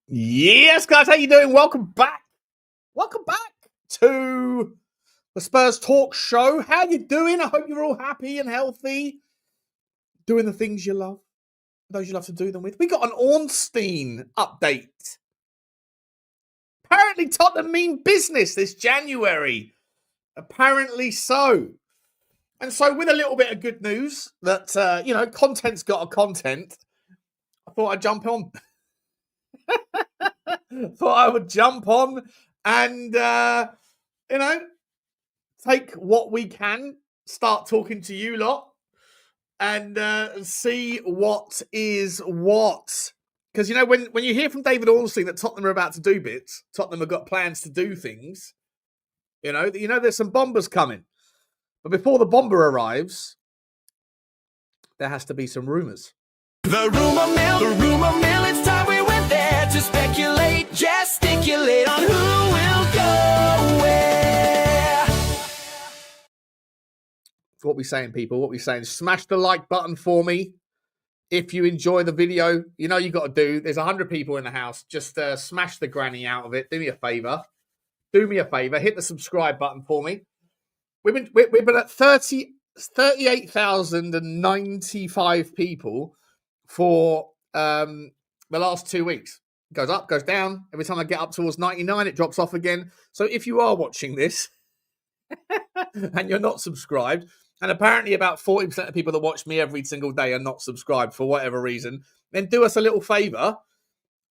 Yes, guys, how you doing? Welcome back. Welcome back to the Spurs Talk Show. How you doing? I hope you're all happy and healthy, doing the things you love, those you love to do them with. We got an Ornstein update. Apparently, Tottenham mean business this January. Apparently so. And so, with a little bit of good news that content's got a content, I thought I'd jump on. Thought I would jump on and take what we can, start talking to you lot, and see what is what. Because when you hear from David Ornstein that Tottenham are about to do bits, Tottenham have got plans to do things. There's some Bombas coming, but before the bomber arrives, there has to be some rumours. The rumor mill, it's time we went there to speculate, gesticulate on who will go where. What we saying, people? What we saying? Smash the like button for me. If you enjoy the video, you got to do. There's 100 people in the house. Just smash the granny out of it. Do me a favour. Hit the subscribe button for me. We've been at 38,095 people for the last 2 weeks. It goes up, goes down. Every time I get up towards 99, it drops off again. So if you are watching this and you're not subscribed, and apparently about 40% of people that watch me every single day are not subscribed for whatever reason, then do us a little favour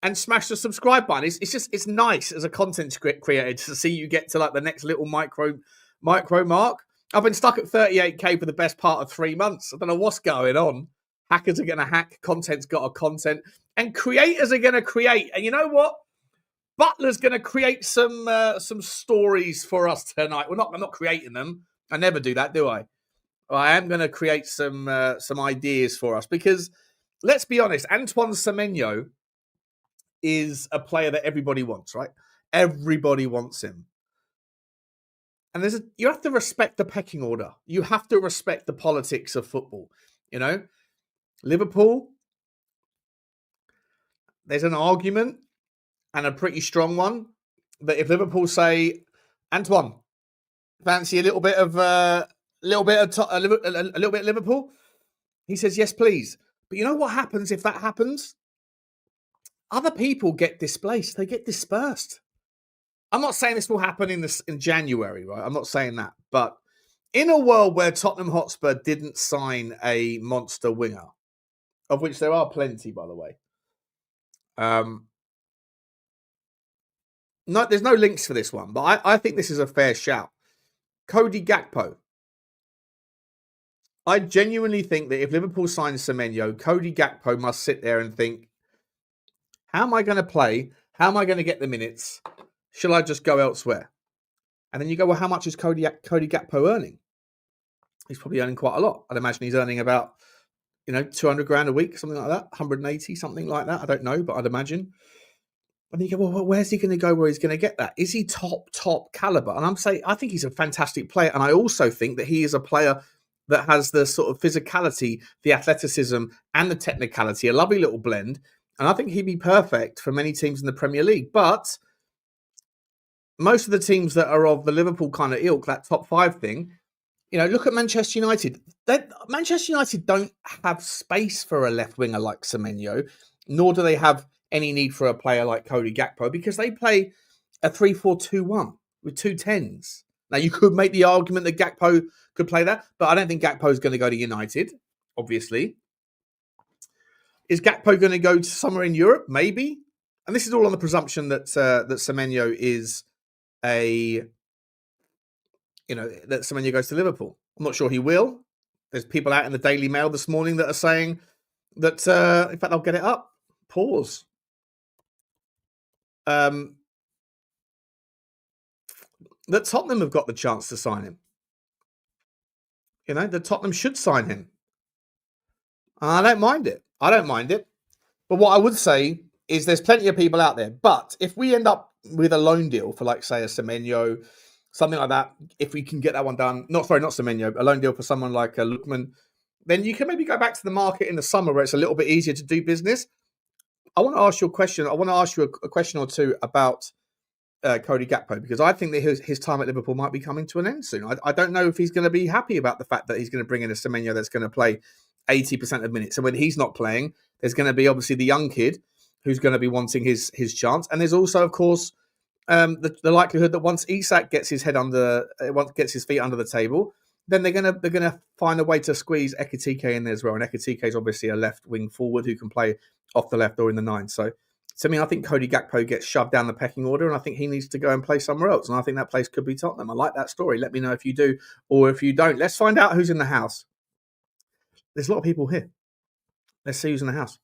and smash the subscribe button. It's nice as a content creator to see you get to like the next little micro mark. I've been stuck at 38k for the best part of 3 months. I don't know what's going on. Hackers are going to hack. Content's got a content. And creators are going to create. And you know what? Butler's going to create some stories for us tonight. I'm not creating them. I never do that, do I? I am going to create some ideas for us. Because, let's be honest, Antoine Semenyo is a player that everybody wants, right? Everybody wants him. And you have to respect the pecking order. You have to respect the politics of football. Liverpool, there's an argument, and a pretty strong one, that if Liverpool say, Antoine, fancy a little bit of Liverpool, he says yes, please. But you know what happens if that happens? Other people get displaced. They get dispersed. I'm not saying this will happen in January, right? I'm not saying that. But in a world where Tottenham Hotspur didn't sign a monster winger, of which there are plenty, by the way. No, there's no links for this one, but I think this is a fair shout. Cody Gakpo. I genuinely think that if Liverpool signs Semenyo, Cody Gakpo must sit there and think, how am I going to play? How am I going to get the minutes? Shall I just go elsewhere? And then you go, well, how much is Cody Gakpo earning? He's probably earning quite a lot. I'd imagine he's earning about, 200 grand a week, something like that, 180, something like that. I don't know, but I'd imagine. And you go, well, where's he going to go where he's going to get that? Is he top caliber? And I think he's a fantastic player. And I also think that he is a player that has the sort of physicality, the athleticism, and the technicality, a lovely little blend. And I think he'd be perfect for many teams in the Premier League. But most of the teams that are of the Liverpool kind of ilk, that top 5 thing, look at Manchester United. Manchester United don't have space for a left winger like Semenyo, nor do they have any need for a player like Cody Gakpo, because they play a 3-4-2-1 with 2 10s. Now, you could make the argument that Gakpo could play that, but I don't think Gakpo is going to go to United, obviously. Is Gakpo going to go to somewhere in Europe? Maybe. And this is all on the presumption that Semenyo is that Semenyo goes to Liverpool. I'm not sure he will. There's people out in the Daily Mail this morning that are saying that, in fact, I'll get it up. Pause. That Tottenham have got the chance to sign him. That Tottenham should sign him. I don't mind it. But what I would say is there's plenty of people out there. But if we end up with a loan deal for, like, say, a Semenyo, something like that, if we can get that one done, not Semenyo, a loan deal for someone like a Lookman, then you can maybe go back to the market in the summer where it's a little bit easier to do business. I want to ask you a question. I want to ask you a question or two about Cody Gakpo, because I think that his time at Liverpool might be coming to an end soon. I don't know if he's going to be happy about the fact that he's going to bring in a Semenyo that's going to play 80% of minutes. And when he's not playing, there's going to be obviously the young kid who's going to be wanting his chance. And there's also, of course, the likelihood that once Isak gets his feet under the table, then they're gonna find a way to squeeze Ekitike in there as well. And Ekitike is obviously a left wing forward who can play off the left or in the 9. So to me, I think Cody Gakpo gets shoved down the pecking order, and I think he needs to go and play somewhere else. And I think that place could be Tottenham. I like that story. Let me know if you do or if you don't. Let's find out who's in the house. There's a lot of people here. Let's see who's in the house.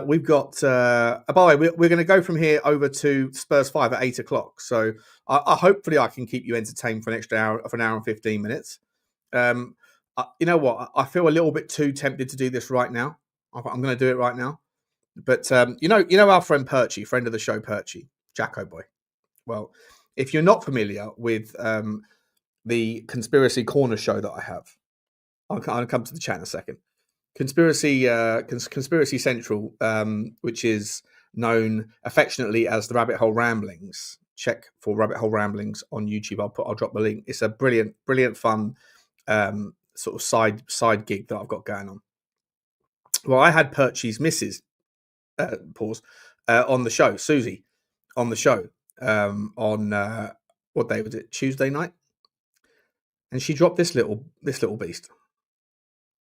We've got, by the way, we're going to go from here over to Spurs 5 at 8 o'clock. So hopefully I can keep you entertained for an extra hour, for an hour and 15 minutes. You know what? I feel a little bit too tempted to do this right now. I'm going to do it right now. But you know our friend Perchy, friend of the show Perchy, Jacko boy. Well, if you're not familiar with the Conspiracy Corner show that I have, I'll come to the chat in a second. Conspiracy Central, which is known affectionately as the Rabbit Hole Ramblings. Check for Rabbit Hole Ramblings on YouTube. I'll drop the link. It's a brilliant fun sort of side gig that I've got going on. Well, I had Perchy's missus on the show, Susie, on the show on what day was it? Tuesday night, and she dropped this little beast.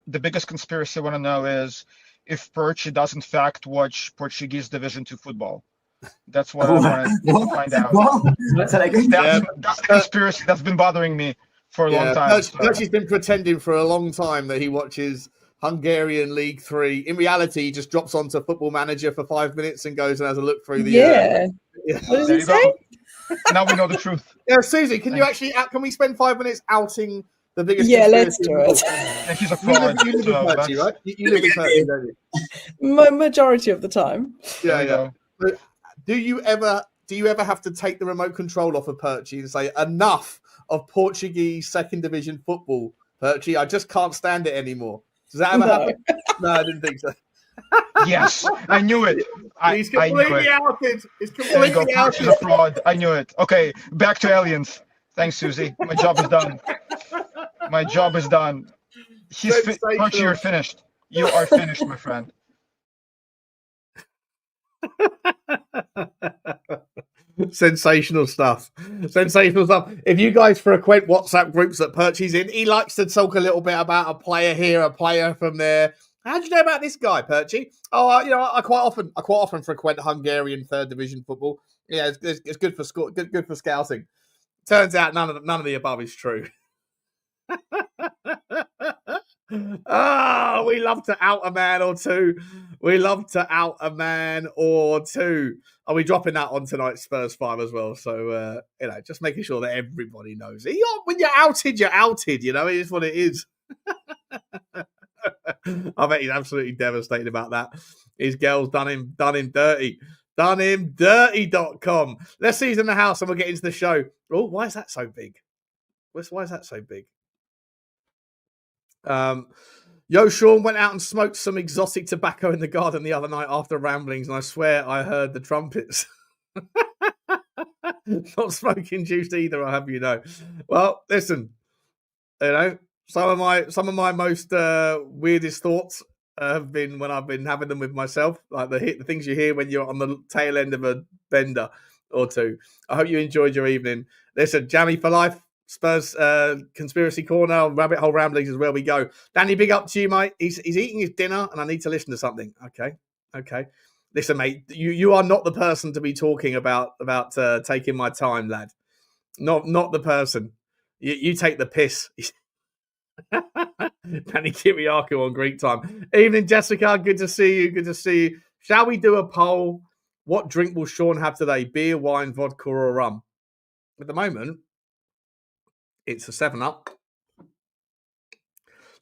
The biggest conspiracy I want to know is if Perchy does in fact watch Portuguese Division 2 football. That's what I want to find out. That's the conspiracy that's been bothering me for a long time. Perchy's been pretending for a long time that he watches Hungarian League 3. In reality, he just drops onto Football Manager for 5 minutes and goes and has a look through the... What does he say? Now we know the truth. Yeah, Susie, can we spend 5 minutes outing the biggest... Yeah, let's do it. Yeah, he's a fraud. You live with Perchy, right? You live with Perchy, don't you? Majority of the time. Yeah. But do you ever have to take the remote control off of Perchy and say, enough of Portuguese second division football, Perchy? I just can't stand it anymore. Does that ever happen? No, I didn't think so. Yes, I knew it. He's completely outed. He's completely outed. He's a fraud. I knew it. Okay, back to aliens. Thanks, Susie. My job is done. My job is done. Perchy, you're finished. You are finished, my friend. Sensational stuff. If you guys frequent WhatsApp groups that Perchy's in, he likes to talk a little bit about a player here, a player from there. How do you know about this guy, Perchy? Oh, I quite often frequent Hungarian third division football. Yeah, it's good for good for scouting. Turns out none of the above is true. We love to out a man or two. Are we dropping that on tonight's Spurs 5 as well? So, just making sure that everybody knows it. When you're outed, you're outed. It is what it is. I bet he's absolutely devastated about that. His girl's done him dirty. Donehimdirty.com. Let's see who's in the house and we'll get into the show. Oh, why is that so big? Why is that so big? Sean went out and smoked some exotic tobacco in the garden the other night after ramblings, and I swear I heard the trumpets. Not smoking juice either, I'll have you know. Well, listen, some of my most weirdest thoughts have been when I've been having them with myself, like the things you hear when you're on the tail end of a bender or two. I hope you enjoyed your evening. Listen, Jammy for life. Spurs Conspiracy Corner, Rabbit Hole Ramblings is where we go. Danny, big up to you, mate. He's eating his dinner and I need to listen to something. Okay. Listen, mate, you are not the person to be talking about taking my time, lad. Not the person. You take the piss. Danny Kiriakou on Greek time. Evening, Jessica. Good to see you. Shall we do a poll? What drink will Sean have today? Beer, wine, vodka, or rum? At the moment, it's a 7-Up. Do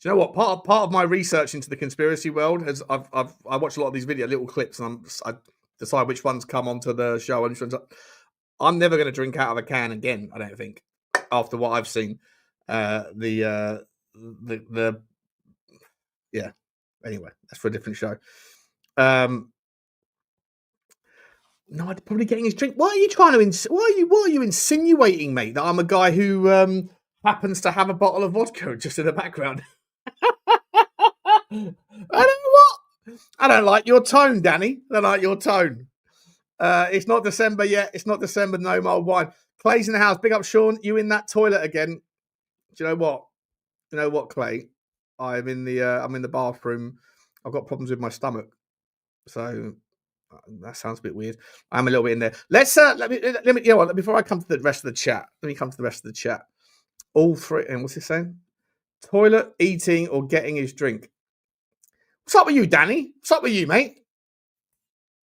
you know what? Part of my research into the conspiracy world has I watch a lot of these little clips, and I decide which ones come onto the show. I'm never going to drink out of a can again. I don't think after what I've seen. Anyway, that's for a different show. No, I'd probably getting his drink. What are you trying to? What are you insinuating, mate? That I'm a guy who happens to have a bottle of vodka just in the background. I don't know what. I don't like your tone, Danny. I don't like your tone. It's not December yet. It's not December. No more wine. Clay's in the house. Big up, Sean. You in that toilet again? Do you know what? You know what, Clay? I'm in the bathroom. I've got problems with my stomach, so that sounds a bit weird. I'm a little bit in there. Let's let me you know what? Before I come to the rest of the chat, let me come to the rest of the chat. All three. And what's he saying? Toilet, eating, or getting his drink. What's up with you, Danny? What's up with you, mate?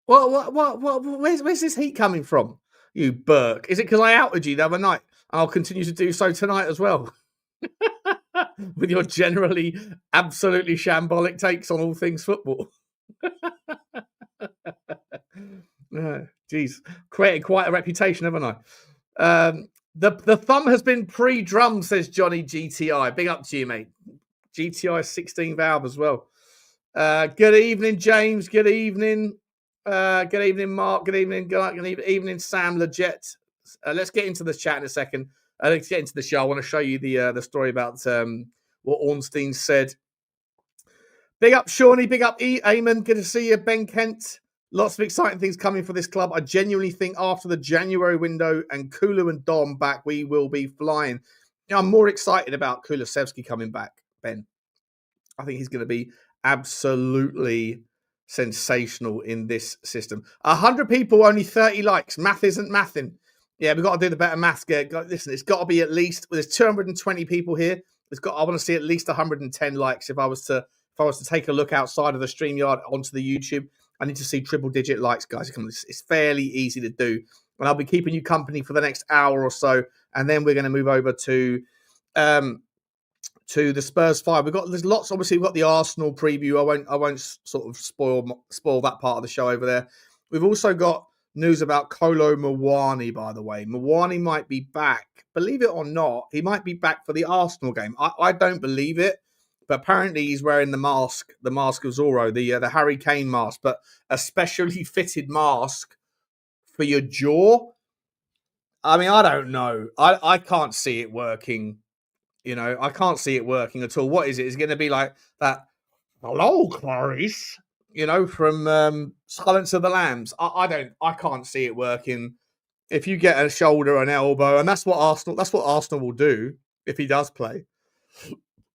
What? Where's this heat coming from? You Burke. Is it because I outed you the other night? I'll continue to do so tonight as well. With your generally absolutely shambolic takes on all things football. Geez, created quite a reputation, haven't I? The thumb has been pre-drummed, says Johnny GTI. Big up to you, mate. GTI 16 valve as well. Good evening, James. Good evening. Good evening, Mark. Good evening. Good evening, Sam Leggett. Let's get into this chat in a second. Let's get into the show. I want to show you the story about what Ornstein said. Big up, Shawnee. Big up, Eamon. Good to see you, Ben Kent. Lots of exciting things coming for this club. I genuinely think after the January window and Kulu and Dom back, we will be flying. You know, I'm more excited about Kulusevski coming back, Ben. I think he's going to be absolutely sensational in this system. 100 people, only 30 likes. Math isn't mathing. Yeah, we've got to do the better maths. Listen, it's got to be at least, there's 220 people here. I want to see at least 110 likes. If I was to take a look outside of the StreamYard onto the YouTube, I need to see triple digit likes, guys. It's fairly easy to do. And I'll be keeping you company for the next hour or so. And then we're going to move over to the Spurs 5. There's lots, obviously we've got the Arsenal preview. I won't sort of spoil that part of the show over there. We've also got news about Kolo Muani, by the way. Muani might be back. Believe it or not, he might be back for the Arsenal game. I don't believe it, but apparently he's wearing the mask of Zorro, the Harry Kane mask, but a specially fitted mask for your jaw. I mean, I don't know. I can't see it working. You know, I can't see it working at all. What is it? It's going to be like that, hello, Clarice, you know, from Silence of the Lambs. I can't see it working. If you get a shoulder, an elbow, and that's what Arsenal will do if he does play.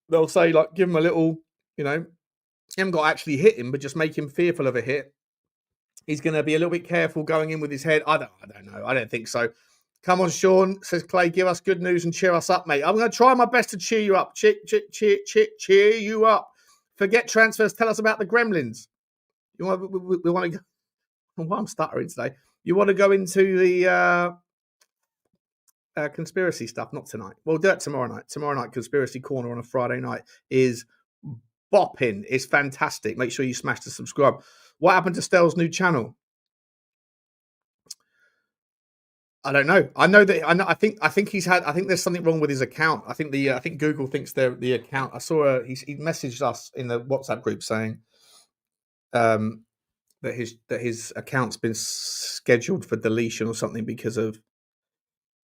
They'll say, like, give him a little, you know, you haven't got to actually hit him, but just make him fearful of a hit. He's going to be a little bit careful going in with his head. I don't know. I don't think so. Come on, Sean, says Clay, give us good news and cheer us up, mate. I'm going to try my best to cheer you up. Cheer you up. Forget transfers. Tell us about the Gremlins. We want to go. Well, I'm stuttering today. You want to go into the conspiracy stuff? Not tonight. We'll do it tomorrow night. Tomorrow night, Conspiracy Corner on a Friday night is bopping. It's fantastic. Make sure you smash the subscribe. What happened to Stell's new channel? I don't know. I think he's had. I think there's something wrong with his account. I think Google thinks the account. I saw he messaged us in the WhatsApp group saying that his account's been scheduled for deletion or something because of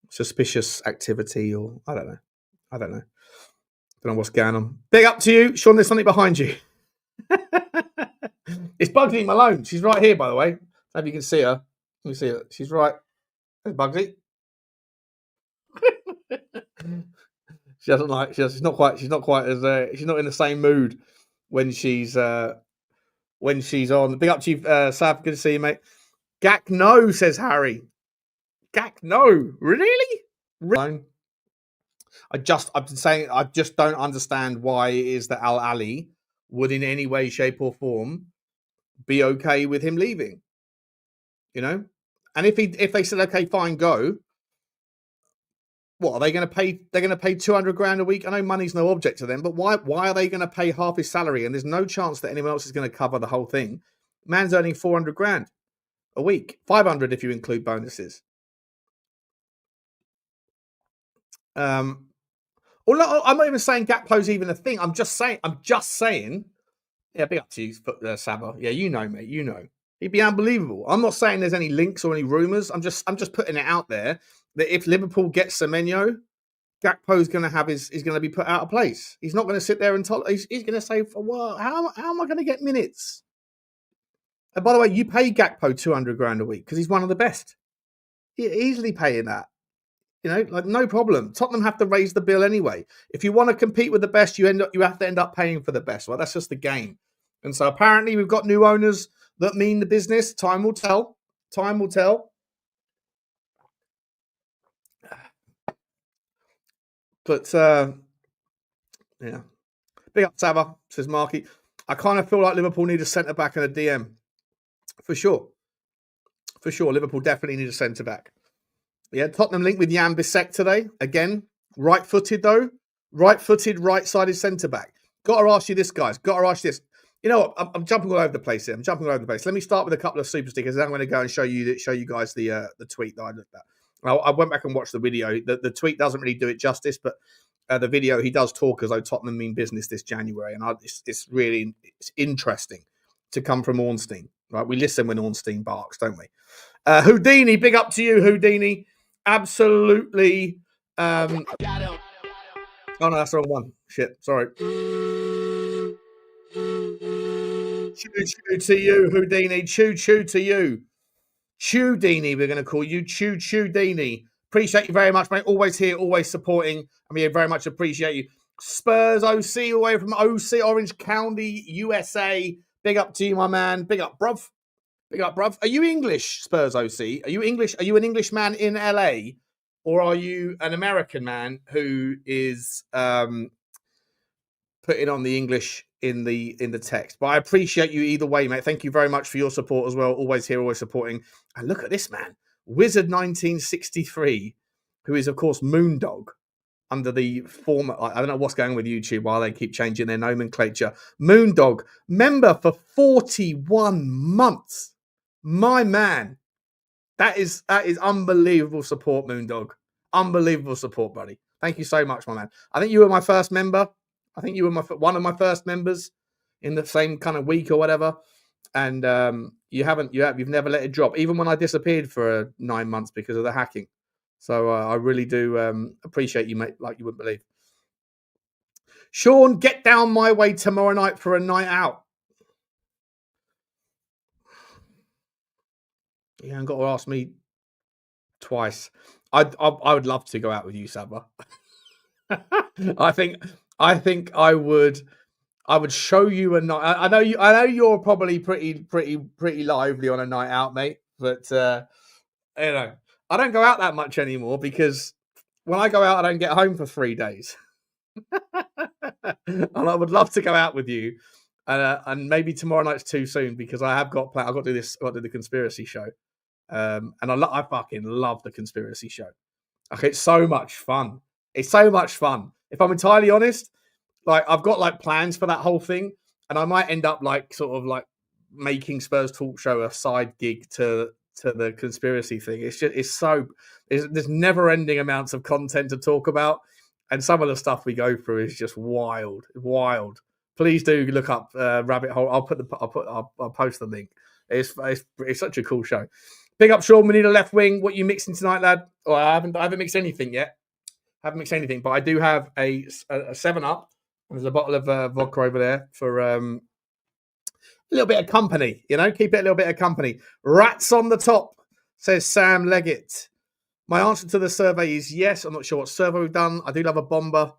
suspicious activity, or I don't know. Don't know what's going on. Big up to you, Sean. There's something behind you. It's Bugsy Malone. She's right here, by the way. Hope you can see her. Let me see her. She's right. There's Bugsy. She's not in the same mood when she's on. Big up to you, Sav. Good to see you, mate. Gak no, says Harry. Gak no, really? I've been saying I just don't understand why it is that Al Ali would in any way, shape, or form be okay with him leaving. You know? And if they said, okay, fine, go, what are they going to pay? They're going to pay 200 grand a week. I know money's no object to them, but why are they going to pay half his salary? And there's no chance that anyone else is going to cover the whole thing. Man's earning 400 grand a week, 500 if you include bonuses. I'm not even saying Gakpo's even a thing. I'm just saying. Yeah, big up to you, Sabah. Yeah, you know, mate. You know. He'd be unbelievable. I'm not saying there's any links or any rumours. I'm just putting it out there that if Liverpool gets Semenyo, Gakpo's going to have he's going to be put out of place. He's not going to sit there and he's going to say, well, how am I going to get minutes? And by the way, you pay Gakpo 200 grand a week because he's one of the best. You're easily paying that. Like no problem. Tottenham have to raise the bill anyway. If you want to compete with the best, you have to end up paying for the best. Well, that's just the game. And so apparently we've got new owners that mean the business. Time will tell. Time will tell. But yeah. Big up Sava, says Marky. I kind of feel like Liverpool need a centre back and a DM. For sure. For sure. Liverpool definitely need a centre back. Yeah, Tottenham linked with Jan Bissek today. Again, right-footed though. Right-footed, right-sided centre-back. Got to ask you this, guys. Got to ask you this. You know what? I'm jumping all over the place here. Let me start with a couple of super stickers. Then I'm going to go and show you guys the tweet that I looked at. I went back and watched the video. The tweet doesn't really do it justice, but the video, he does talk as though Tottenham mean business this January. And it's really interesting to come from Ornstein. Right? We listen when Ornstein barks, don't we? Houdini, big up to you, Houdini. Absolutely. Oh no, that's the wrong one. Shit, sorry. Choo to you, Houdini. Choo to you. Chewdini, we're going to call you. Chewdini. Appreciate you very much, mate. Always here, always supporting. And we very much appreciate you. Spurs OC, away from OC, Orange County, USA. Big up to you, my man. Big up, bruv. Big up, bruv. Are you English, Spurs OC? Are you English? Are you an English man in LA? Or are you an American man who is putting on the English in the text? But I appreciate you either way, mate. Thank you very much for your support as well. Always here, always supporting. And look at this man, Wizard 1963, who is of course Moondog under the former. I don't know what's going on with YouTube while they keep changing their nomenclature. Moondog, member for 41 months. My man, that is unbelievable support, Moondog. Unbelievable support, buddy. Thank you so much, my man. I think you were my first member. I think you were one of my first members in the same kind of week or whatever. And you've never let it drop, even when I disappeared for 9 months because of the hacking. So I really do appreciate you, mate, like you wouldn't believe. Sean, get down my way tomorrow night for a night out. You haven't got to ask me twice. I would love to go out with you, Saba. I think I would show you a night. I know you're probably pretty lively on a night out, mate. But I don't go out that much anymore because when I go out, I don't get home for 3 days. And I would love to go out with you. And maybe tomorrow night's too soon because I have got plans. I've got to do this. I've got to do the conspiracy show. And I fucking love the conspiracy show. Okay, it's so much fun. It's so much fun. If I'm entirely honest, like I've got like plans for that whole thing, and I might end up like sort of like making Spurs Talk Show a side gig to the conspiracy thing. There's never ending amounts of content to talk about, and some of the stuff we go through is just wild. Please do look up Rabbit Hole. I'll post the link. It's such a cool show. Big up, Sean. We need a left wing. What are you mixing tonight, lad? Oh, I haven't mixed anything yet. But I do have a 7-Up. There's a bottle of vodka over there for a little bit of company. Keep it a little bit of company. Rats on the top, says Sam Leggett. My answer to the survey is yes. I'm not sure what survey we've done. I do love a bomber.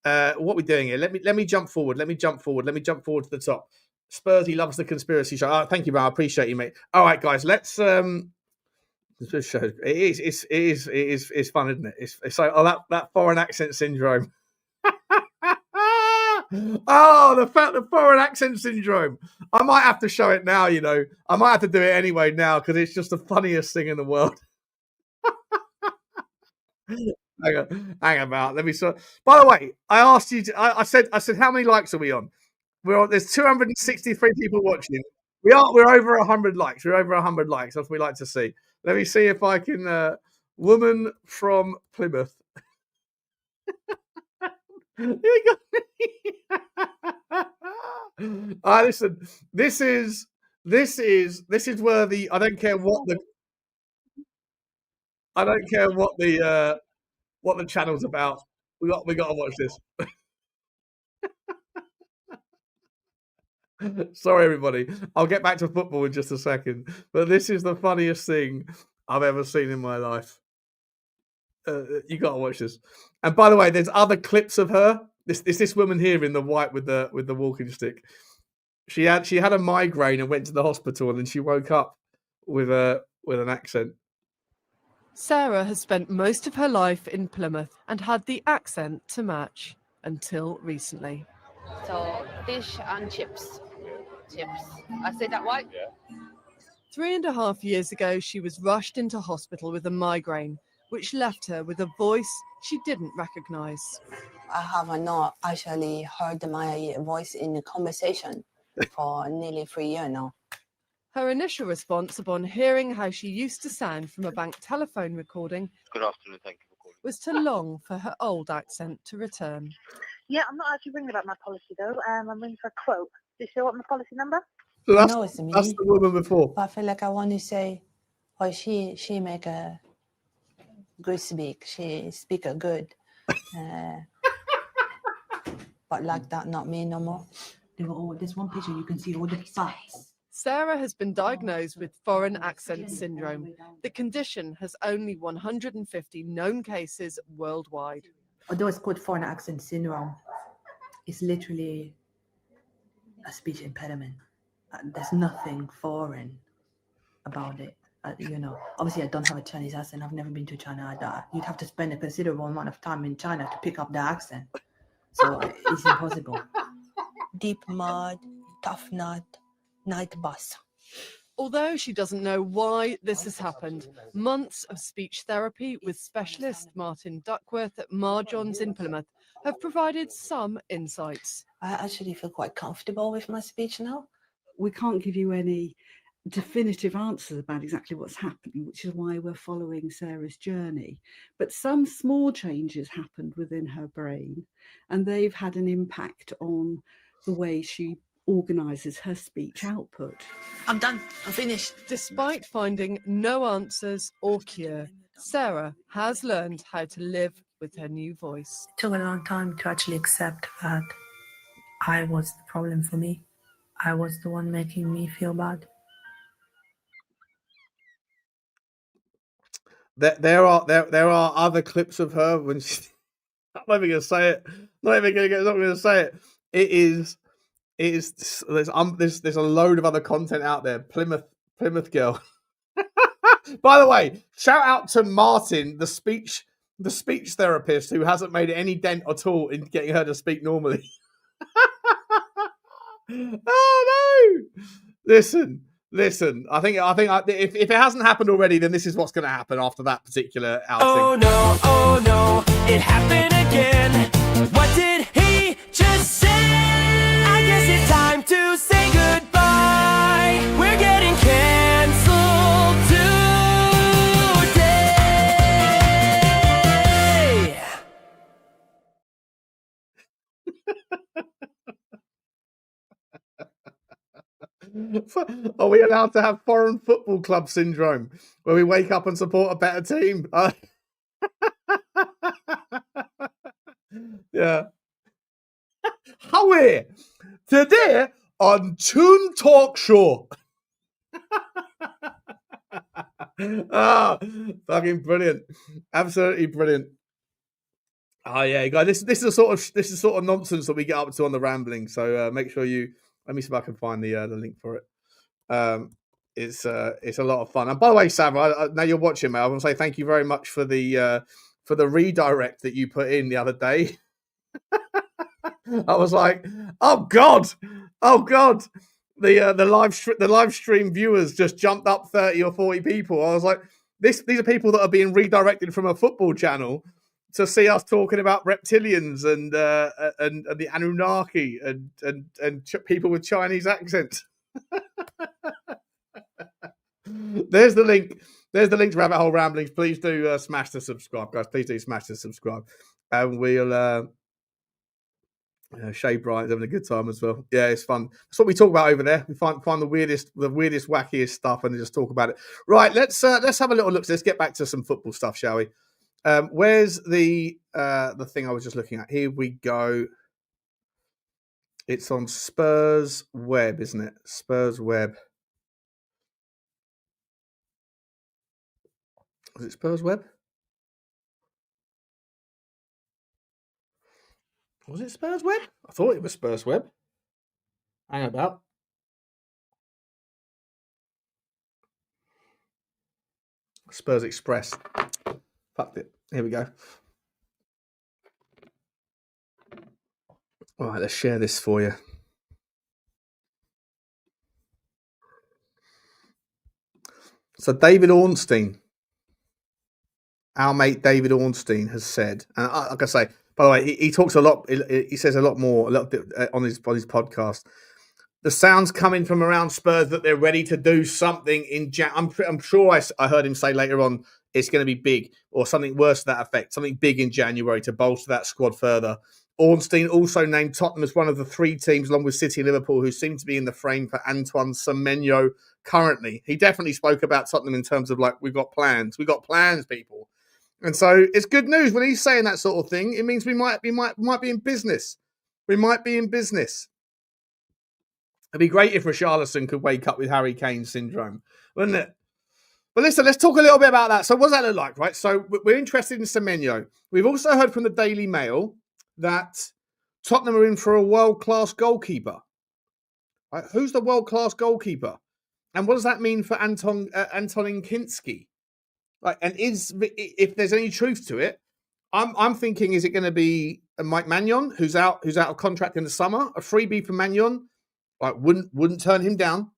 What are we doing here? Let me jump forward. Let me jump forward to the top. Spursy loves the conspiracy show. Oh, thank you, man. I appreciate you, mate. All right, guys. Let's it is fun, isn't it? It's like that foreign accent syndrome. The foreign accent syndrome. I might have to show it now. I might have to do it anyway now because it's just the funniest thing in the world. Hang about. Let me. By the way, I asked you. I said, how many likes are we on? There's 263 people watching. We're over 100 likes. We're over 100 likes. That's what we like to see. Let me see if I can. Woman from Plymouth. Listen. This is This is where I don't care what the channel's about. We got to watch this. Sorry, everybody. I'll get back to football in just a second. But this is the funniest thing I've ever seen in my life. You got to watch this. And by the way, there's other clips of her. This woman here in the white with the walking stick. She had a migraine and went to the hospital, and then she woke up with an accent. Sarah has spent most of her life in Plymouth and had the accent to match until recently. So fish and chips. I said that right? Yeah. 3.5 years ago, she was rushed into hospital with a migraine, which left her with a voice she didn't recognise. I have not actually heard my voice in the conversation for nearly 3 years now. Her initial response upon hearing how she used to sound from a bank telephone recording, Good afternoon, thank you for calling. was to long for her old accent to return. Yeah, I'm not actually ringing about my policy though. I'm ringing for a quote. Do you still want my policy number? So that's, No, it's me. that's the woman before. I feel like I want to say, oh, she make a good speak. She speak a good. But like that, not me no more. There's one picture you can see all the facts. Sarah has been diagnosed with foreign accent syndrome. The condition has only 150 known cases worldwide. Although it's called foreign accent syndrome, it's literally a speech impediment. There's nothing foreign about it. Obviously I don't have a Chinese accent. I've never been to China. You'd have to spend a considerable amount of time in China to pick up the accent. So it's impossible. Deep mud, tough nut, night bus. Although she doesn't know why this has happened, months of speech therapy with specialist Martin Duckworth at John's in Plymouth have provided some insights. I actually feel quite comfortable with my speech now. We can't give you any definitive answers about exactly what's happening, which is why we're following Sarah's journey. But some small changes happened within her brain, and they've had an impact on the way she organises her speech output. I'm done. I'm finished. Despite finding no answers or cure, Sarah has learned how to live with her new voice. It took a long time to actually accept that I was the problem for me. I was the one making me feel bad. There are other clips of her when she. I'm not even going to say it. Not going to say it. It is. There's a load of other content out there. Plymouth girl. By the way, shout out to Martin, the speech therapist, who hasn't made any dent at all in getting her to speak normally. Oh no! Listen. I think if it hasn't happened already, then this is what's going to happen after that particular outing. Oh no, it happened again. What did he just say? I guess it's time to say goodbye. We're getting canceled today. Are we allowed to have foreign football club syndrome where we wake up and support a better team? Yeah. Howie, today on Toon Talk Show. Fucking brilliant. Absolutely brilliant. Oh yeah, guys, this is sort of nonsense that we get up to on the rambling. So make sure you let me see if I can find the link for it. It's a lot of fun. And by the way, Sam, now you're watching, mate, I want to say thank you very much for the redirect that you put in the other day. I was like, oh god, the live stream viewers just jumped up 30 or 40 people. I was like, these are people that are being redirected from a football channel to see us talking about reptilians and the Anunnaki and people with Chinese accents. There's the link. There's the link to Rabbit Hole Ramblings. Please do smash the subscribe, guys. Please do smash the subscribe, and we'll Shay Bryant's having a good time as well. Yeah, it's fun. That's what we talk about over there. We find the weirdest, wackiest stuff, and just talk about it. Right, let's have a little look. Let's get back to some football stuff, shall we? Where's the thing I was just looking at? Here we go. It's on Spurs Web, isn't it? Spurs Web. Was it Spurs Web? Was it Spurs Web? I thought it was Spurs Web. Hang about. Spurs Express. Fucked it. Here we go. All right, let's share this for you. So David Ornstein, our mate David Ornstein, has said, and like I say, by the way, he talks a lot. He says a lot more on his podcast. The sounds coming from around Spurs that they're ready to do something in I'm sure I heard him say later on it's going to be big or something worse to that effect, something big in January to bolster that squad further. Ornstein also named Tottenham as one of the 3 teams, along with City and Liverpool, who seem to be in the frame for Antoine Semenyo currently. He definitely spoke about Tottenham in terms of we've got plans, people. And so it's good news when he's saying that sort of thing. It means we might be in business. We might be in business. It'd be great if Richalison could wake up with Harry Kane syndrome, wouldn't it? But listen, let's talk a little bit about that. So what does that look like, right? So we're interested in Semenyo. We've also heard from the Daily Mail that Tottenham are in for a world-class goalkeeper. Right? Who's the world-class goalkeeper? And what does that mean for Antonin Kinsky? Right? And if there's any truth to it, I'm thinking, is it going to be Mike Maignan, who's out of contract in the summer? A freebie for Maignan? Wouldn't turn him down.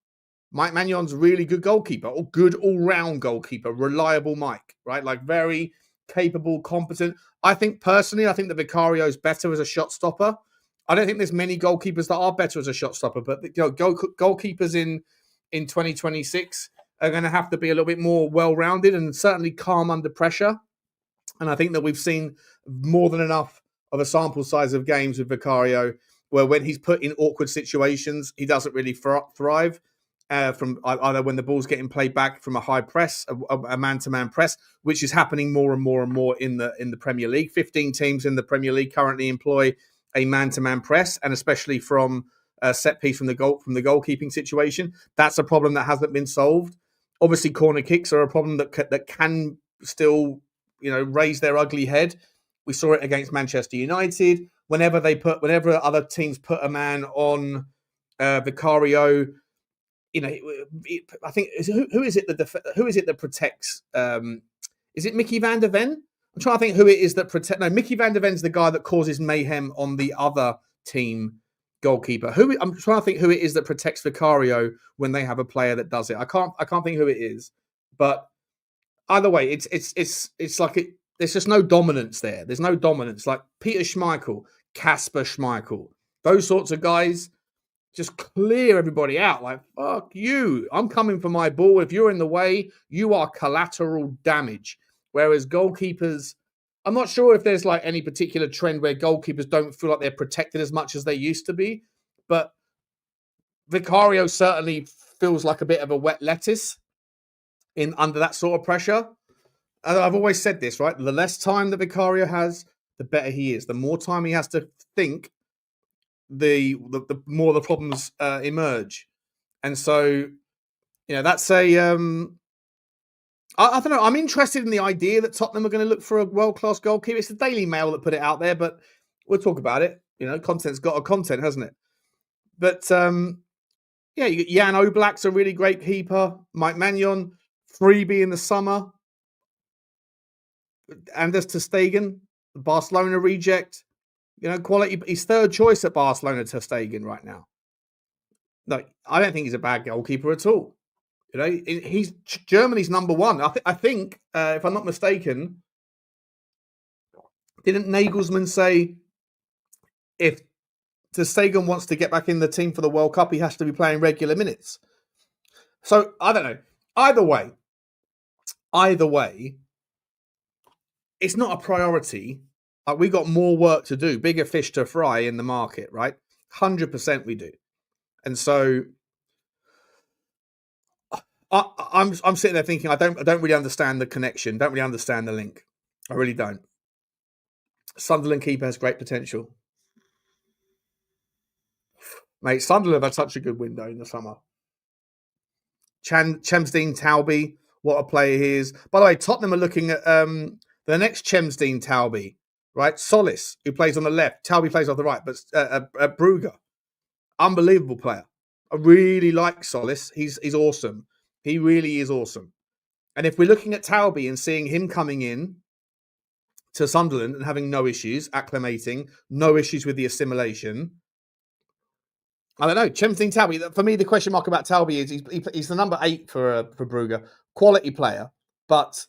Mike Magnon's a really good goalkeeper, or good all-round goalkeeper, reliable Mike, right? Very capable, competent. I think the Vicario is better as a shot stopper. I don't think there's many goalkeepers that are better as a shot stopper, but goalkeepers in 2026 are going to have to be a little bit more well-rounded and certainly calm under pressure. And I think that we've seen more than enough of a sample size of games with Vicario where when he's put in awkward situations, he doesn't really thrive. From either when the ball's getting played back from a high press, a man-to-man press, which is happening more and more and more in the Premier League. 15 teams in the Premier League currently employ a man-to-man press, and especially from a set piece from the goalkeeping situation. That's a problem that hasn't been solved. Obviously, corner kicks are a problem that can still, raise their ugly head. We saw it against Manchester United. Whenever other teams put a man on Vicario, I think who is it that protects? Is it Micky van der Ven? I'm trying to think who it is that protects. No, Micky van der Ven's the guy that causes mayhem on the other team goalkeeper. I'm trying to think who it is that protects Vicario when they have a player that does it. I can't think who it is. But either way, it's like there's just no dominance there. There's no dominance. Like Peter Schmeichel, Kasper Schmeichel, those sorts of guys. Just clear everybody out. Fuck you. I'm coming for my ball. If you're in the way, you are collateral damage. Whereas goalkeepers, I'm not sure if there's any particular trend where goalkeepers don't feel like they're protected as much as they used to be. But Vicario certainly feels like a bit of a wet lettuce under that sort of pressure. And I've always said this, right? The less time that Vicario has, the better he is. The more time he has to think, the more the problems emerge. And so, that's a I don't know. I'm interested in the idea that Tottenham are going to look for a world-class goalkeeper. It's the Daily Mail that put it out there, but we'll talk about it. Content's got a content, hasn't it? But you got Jan Oblak's a really great keeper. Mike Maignan, freebie in the summer. Anders ter Stegen, the Barcelona reject. Quality. He's third choice at Barcelona, ter Stegen, right now. No, I don't think he's a bad goalkeeper at all. He's Germany's number one. I think, if I'm not mistaken, didn't Nagelsmann say if ter Stegen wants to get back in the team for the World Cup, he has to be playing regular minutes? So I don't know. Either way, it's not a priority. we got more work to do, bigger fish to fry in the market, right? 100% we do. And so I'm sitting there thinking I don't really understand the connection, don't really understand the link. I really don't. Sunderland keeper has great potential. Mate, Sunderland had such a good window in the summer. Chemsdean Talby, what a player he is. By the way, Tottenham are looking at the next Chemsdean Talby, right? Solis, who plays on the left. Talby plays on the right, but Brugge. Unbelievable player. I really like Solis. He's awesome. He really is awesome. And if we're looking at Talby and seeing him coming in to Sunderland and having no issues, acclimating, no issues with the assimilation, I don't know. Chemsdean Talby, for me, the question mark about Talby is he's the number 8 for Brugge. Quality player, but...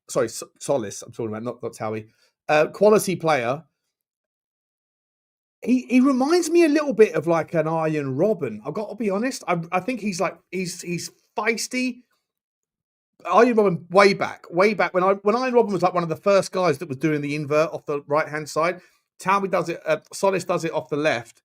Sorry, Solis, I'm talking about, not Talby. Quality player. He reminds me a little bit of like an Arjen Robben. I've got to be honest. I think he's feisty. Arjen Robben way back when Arjen Robben was like one of the first guys that was doing the invert off the right hand side. Talby does it. Solis does it off the left.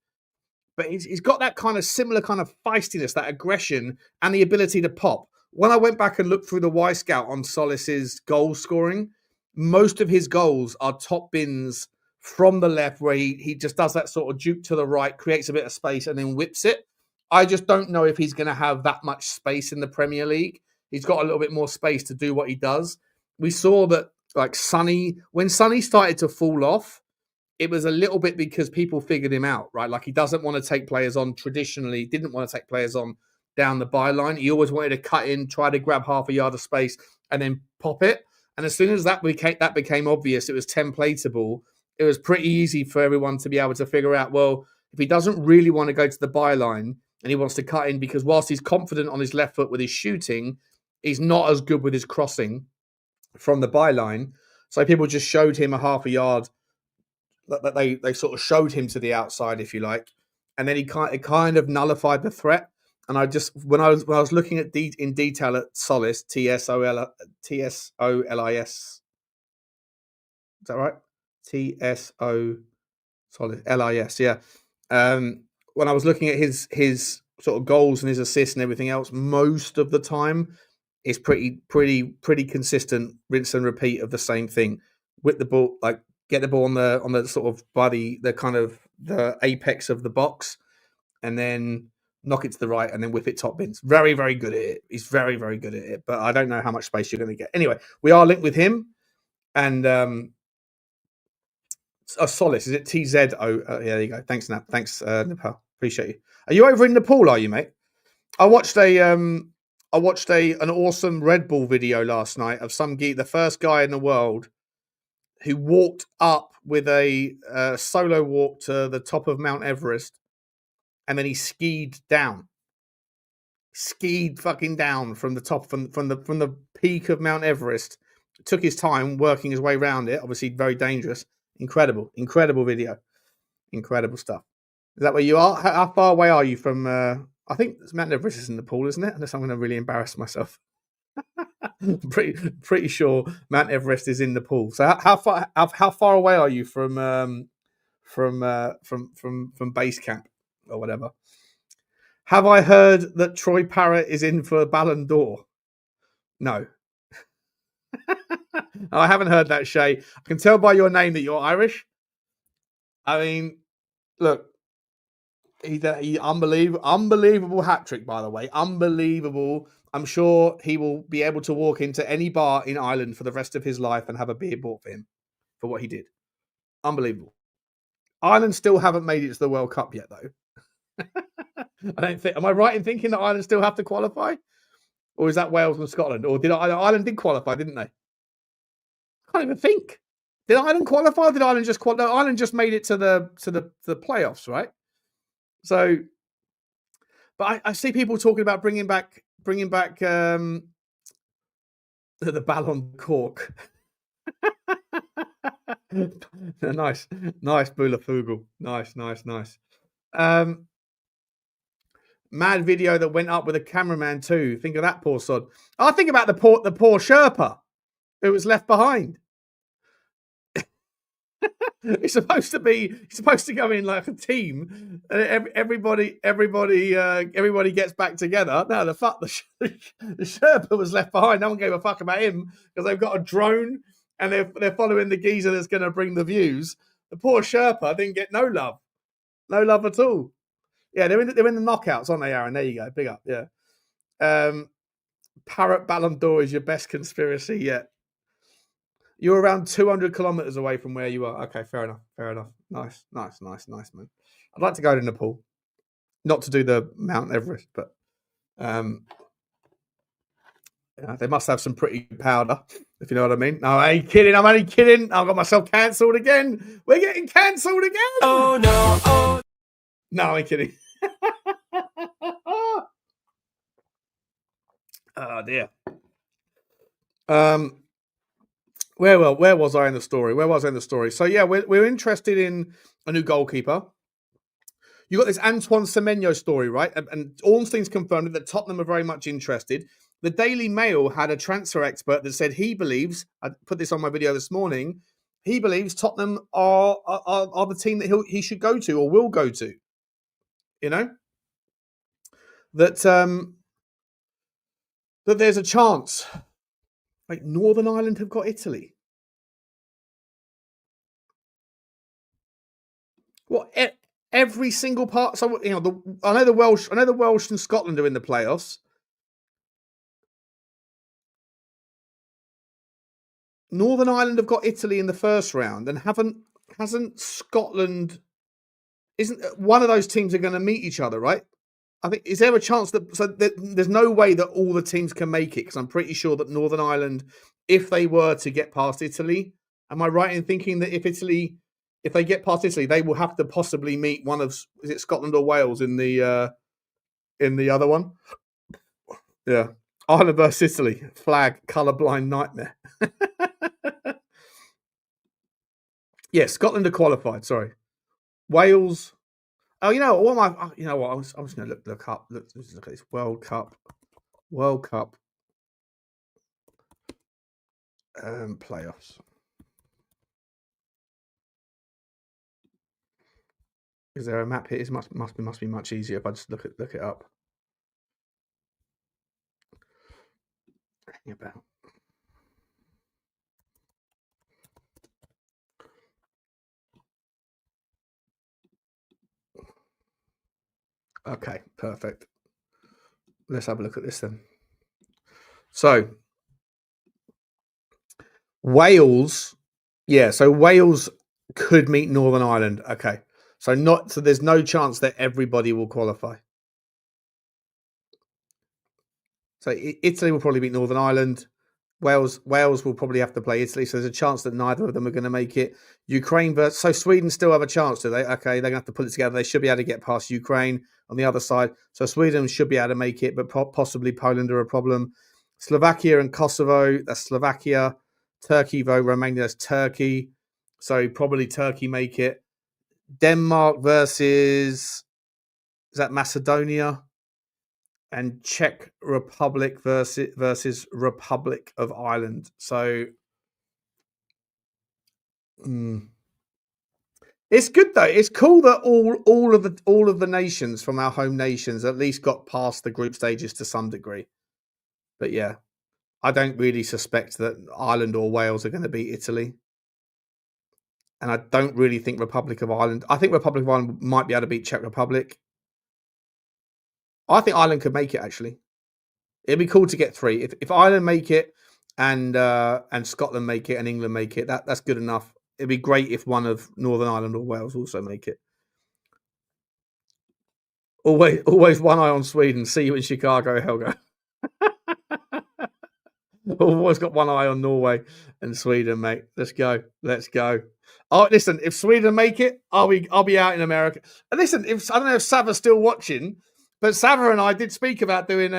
But he's got that kind of similar kind of feistiness, that aggression, and the ability to pop. When I went back and looked through the Y Scout on Solis's goal scoring, most of his goals are top bins from the left, where he just does that sort of juke to the right, creates a bit of space, and then whips it. I just don't know if he's going to have that much space in the Premier League. He's got a little bit more space to do what he does. We saw that, like when Sonny started to fall off, it was a little bit because people figured him out, right? Like he doesn't want to take players on traditionally, didn't want to take players on down the byline. He always wanted to cut in, try to grab half a yard of space and then pop it. And as soon as that became obvious, it was templatable. It was pretty easy for everyone to be able to figure out, well, if he doesn't really want to go to the byline and he wants to cut in, because whilst he's confident on his left foot with his shooting, he's not as good with his crossing from the byline. So people just showed him a half a yard. That they sort of showed him to the outside, if you like, and then it kind of nullified the threat. And I just when I was looking at in detail at Solis, Tsolis, is that right? TSO Solis, LIS, yeah. When I was looking at his sort of goals and his assists and everything else, most of the time it's pretty consistent, rinse and repeat of the same thing with the ball, like. Get the ball on the sort of body, the kind of the apex of the box, and then knock it to the right and then whip it top bins. Very, very good at it. He's very, very good at it. But I don't know how much space you're going to get. Anyway, we are linked with him. And Solis, is it TZO? Yeah, there you go. Thanks, Nap. Thanks, Nepal. Appreciate you. Are you over in Nepal, are you, mate? I watched an awesome Red Bull video last night of the first guy in the world who walked up with a solo walk to the top of Mount Everest, and then he skied fucking down from the top, from the peak of Mount Everest. Took his time working his way around it. Obviously, very dangerous. Incredible video, incredible stuff. Is that where you are? How far away are you from? I think Mount Everest is in Nepal, isn't it? Unless I'm going to really embarrass myself. pretty sure Mount Everest is in Nepal. So how far away are you from base camp or whatever? Have I heard that Troy Parrott is in for Ballon d'Or? No. I haven't heard that, Shay. I can tell by your name that you're Irish. I mean, look, he unbelievable hat trick, by the way, unbelievable. I'm sure he will be able to walk into any bar in Ireland for the rest of his life and have a beer bought for him for what he did. Unbelievable. Ireland still haven't made it to the World Cup yet, though. I don't think. Am I right in thinking that Ireland still have to qualify, or is that Wales and Scotland? Or Ireland did qualify, didn't they? I can't even think. Did Ireland qualify? Or did Ireland just qualify? No, Ireland just made it to the playoffs, right? So, but I see people talking about bringing back the Ballon Cork. nice Boulafugel. Nice. Mad video that went up with a cameraman too. Think of that poor sod. I think about the poor Sherpa who was left behind. It's supposed to go in like a team. Everybody gets back together. No, the Sherpa was left behind. No one gave a fuck about him because they've got a drone and they're following the geezer that's going to bring the views. The poor Sherpa didn't get no love at all. Yeah, they're in the knockouts, aren't they, Aaron? There you go. Big up. Yeah. Parrot Ballon d'Or is your best conspiracy yet. You're around 200 kilometers away from where you are. Okay, fair enough. Nice, man. I'd like to go to Nepal. Not to do the Mount Everest, but they must have some pretty good powder, if you know what I mean. No, I ain't kidding. I'm only kidding. I've got myself cancelled again. We're getting cancelled again. Oh no, oh. No, I ain't kidding. Oh dear. Where was I in the story? So yeah, we're interested in a new goalkeeper. You got this Antoine Semenyo story, right? And Ornstein's confirmed that Tottenham are very much interested. The Daily Mail had a transfer expert that said he believes, I put this on my video this morning, he believes Tottenham are the team that he should go to or will go to. You know? That there's a chance. Like Northern Ireland have got Italy. Well, every single part. So I know the Welsh and Scotland are in the playoffs. Northern Ireland have got Italy in the first round, and hasn't Scotland? Isn't one of those teams are going to meet each other, right? I think, is there a chance that there's no way that all the teams can make it? Because I'm pretty sure that Northern Ireland, if they were to get past Italy, am I right in thinking that if they get past Italy, they will have to possibly meet one of, is it Scotland or Wales in the other one? Yeah, Ireland versus Italy, flag colourblind nightmare. Yeah, Scotland are qualified. Sorry, Wales. Oh, you know what? I'm just going to look up. Let's look at this World Cup playoffs. Is there a map here? It must be much easier if I just look it up. Hang about. Okay, perfect. Let's have a look at this then. So, Wales, so Wales could meet Northern Ireland. Okay, so there's no chance that everybody will qualify. So Italy will probably beat Northern Ireland. Wales will probably have to play Italy, so there's a chance that neither of them are going to make it. Ukraine so Sweden still have a chance, do they? Okay, they're going to have to put it together. They should be able to get past Ukraine on the other side. So Sweden should be able to make it, but possibly Poland are a problem. Slovakia and Kosovo, that's Slovakia. Turkey, though, Romania, that's Turkey. So probably Turkey make it. Denmark versus, is that Macedonia? And Czech Republic versus Republic of Ireland. So it's good though. It's cool that all of the nations from our home nations at least got past the group stages to some degree. But yeah, I don't really suspect that Ireland or Wales are going to beat Italy. And I don't really think Republic of Ireland. I think Republic of Ireland might be able to beat Czech Republic. I think Ireland could make it, actually. It'd be cool to get 3. If Ireland make it and Scotland make it and England make it, that's good enough. It'd be great if one of Northern Ireland or Wales also make it. Always one eye on Sweden. See you in Chicago, Helga. Always got one eye on Norway and Sweden, mate. Let's go. Oh, listen, if Sweden make it, I'll be out in America. And listen, I don't know if Sava's still watching, but Sava and I did speak about doing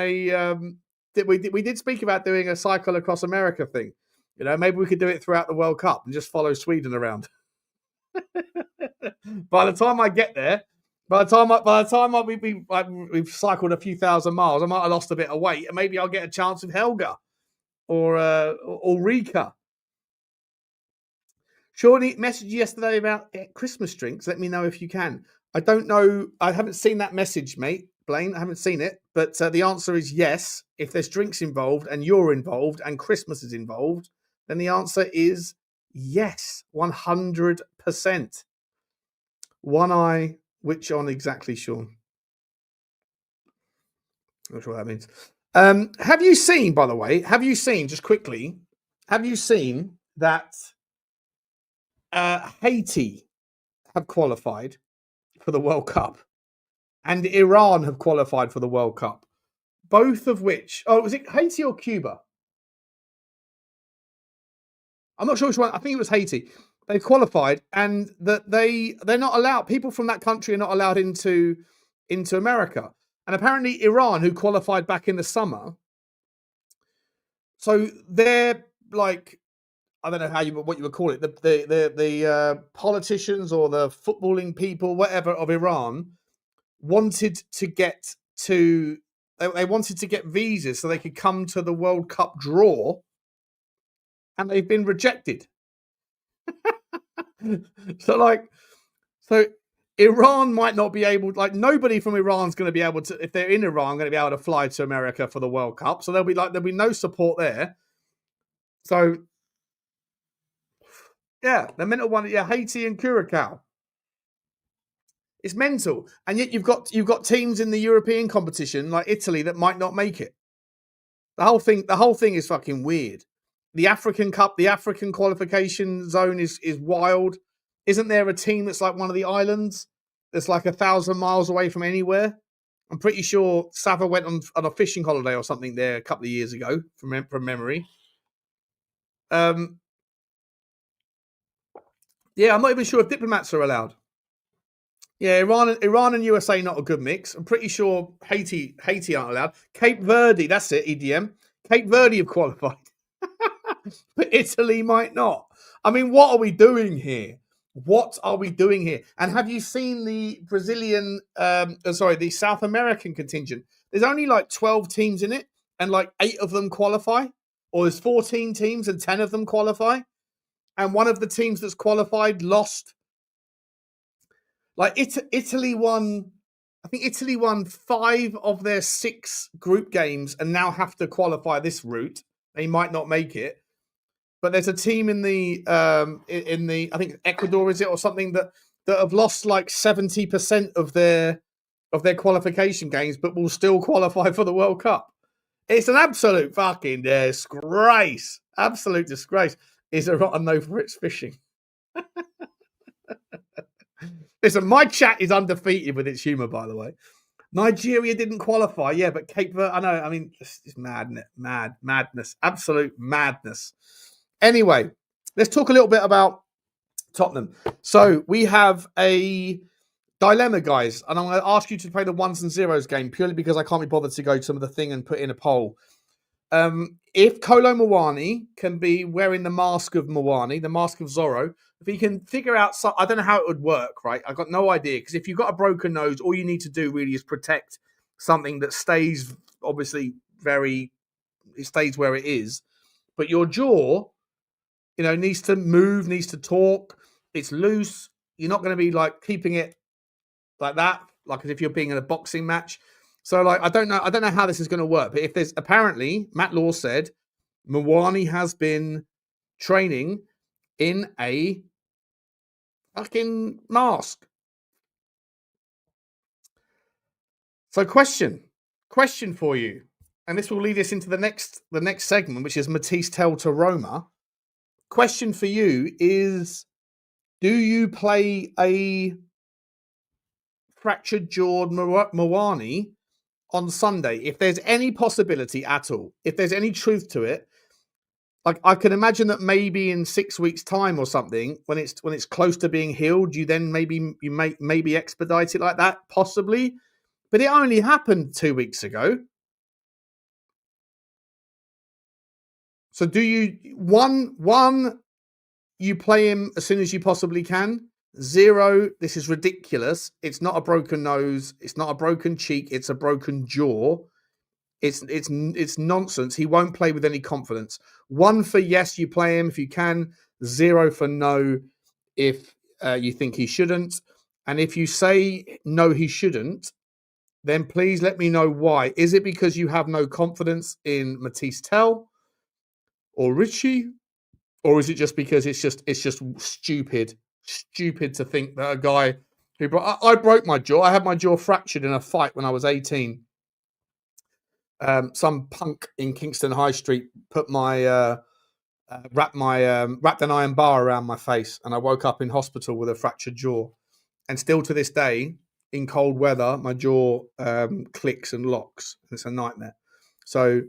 we did speak about doing a cycle across America thing. You know, maybe we could do it throughout the World Cup and just follow Sweden around. By the time I get there, we've cycled a few thousand miles, I might have lost a bit of weight, and maybe I'll get a chance with Helga or Rika. Shawnee messaged you yesterday about Christmas drinks. Let me know if you can. I don't know. I haven't seen that message, mate. Blaine, I haven't seen it. But the answer is yes. If there's drinks involved and you're involved and Christmas is involved, then the answer is yes, 100%. One eye, which on exactly, Sean? Not sure what that means. Have you seen, by the way, just quickly, have you seen that Haiti have qualified for the World Cup and Iran have qualified for the World Cup? Both of which, was it Haiti or Cuba? I'm not sure which one. I think it was Haiti. They've qualified, and that they're not allowed. People from that country are not allowed into America. And apparently Iran, who qualified back in the summer, so they're like, I don't know what you would call it, the politicians or the footballing people, whatever, of Iran wanted to get to. They wanted to get visas so they could come to the World Cup draw, and they've been rejected. So Iran might not be able, like nobody from Iran's going to be able to, if they're in Iran, going to be able to fly to America for the World Cup. So there'll be no support there. So yeah, the mental one, yeah, Haiti and Curacao. It's mental. And yet you've got teams in the European competition like Italy that might not make it. The whole thing is fucking weird. The African Cup, the African qualification zone is wild. Isn't there a team that's like one of the islands that's like 1,000 miles away from anywhere? I'm pretty sure Sava went on a fishing holiday or something there a couple of years ago from memory. Yeah, I'm not even sure if diplomats are allowed. Yeah, Iran and USA not a good mix. I'm pretty sure Haiti aren't allowed. Cape Verde, that's it, EDM. Cape Verde have qualified. But Italy might not. I mean, what are we doing here? What are we doing here? And have you seen the Brazilian, the South American contingent? There's only like 12 teams in it, and like 8 of them qualify. Or there's 14 teams and 10 of them qualify. And one of the teams that's qualified lost. Like Italy won, I think Italy won 5 of their 6 group games and now have to qualify this route. They might not make it. But there's a team in the I think Ecuador, is it, or something, that have lost like 70% of their qualification games, but will still qualify for the World Cup. It's an absolute fucking disgrace. Absolute disgrace. Is a rotten no for its fishing. Listen, my chat is undefeated with its humour, by the way. Nigeria didn't qualify, yeah, but Cape Verde, I know, I mean, it's madness, absolute madness. Anyway, let's talk a little bit about Tottenham. So we have a dilemma, guys, and I'm going to ask you to play the 1s and 0s game purely because I can't be bothered to go to the thing and put in a poll. If Kolo Muani can be wearing the mask of Muani, the mask of Zorro, if he can figure out, I don't know how it would work, right? I've got no idea, because if you've got a broken nose, all you need to do really is protect something that stays, obviously, it stays where it is. But your jaw, needs to move, needs to talk. It's loose. You're not going to be like keeping it like that, like as if you're being in a boxing match. So, like, I don't know how this is going to work. But if there's, apparently, Matt Law said Muani has been training in a fucking mask. So, question for you, and this will lead us into the next segment, which is Mathys Tel to Roma. Question for you is: do you play a fractured jawed Muani on Sunday, if there's any possibility at all, if there's any truth to it? Like, I can imagine that maybe in 6 weeks' time or something, when it's close to being healed, you then maybe expedite it like that, possibly. But it only happened 2 weeks ago. So do you one you play him as soon as you possibly can? 0, this is ridiculous. It's not a broken nose. It's not a broken cheek. It's a broken jaw. It's nonsense. He won't play with any confidence. 1 for yes, you play him if you can. 0 for no if you think he shouldn't. And if you say no, he shouldn't, then please let me know why. Is it because you have no confidence in Mathys Tel or Richie, or is it just because it's just stupid to think that a guy who I broke my jaw. I had my jaw fractured in a fight when I was 18. Some punk in Kingston High Street put my wrapped an iron bar around my face, and I woke up in hospital with a fractured jaw. And still to this day, in cold weather, my jaw clicks and locks. It's a nightmare. So,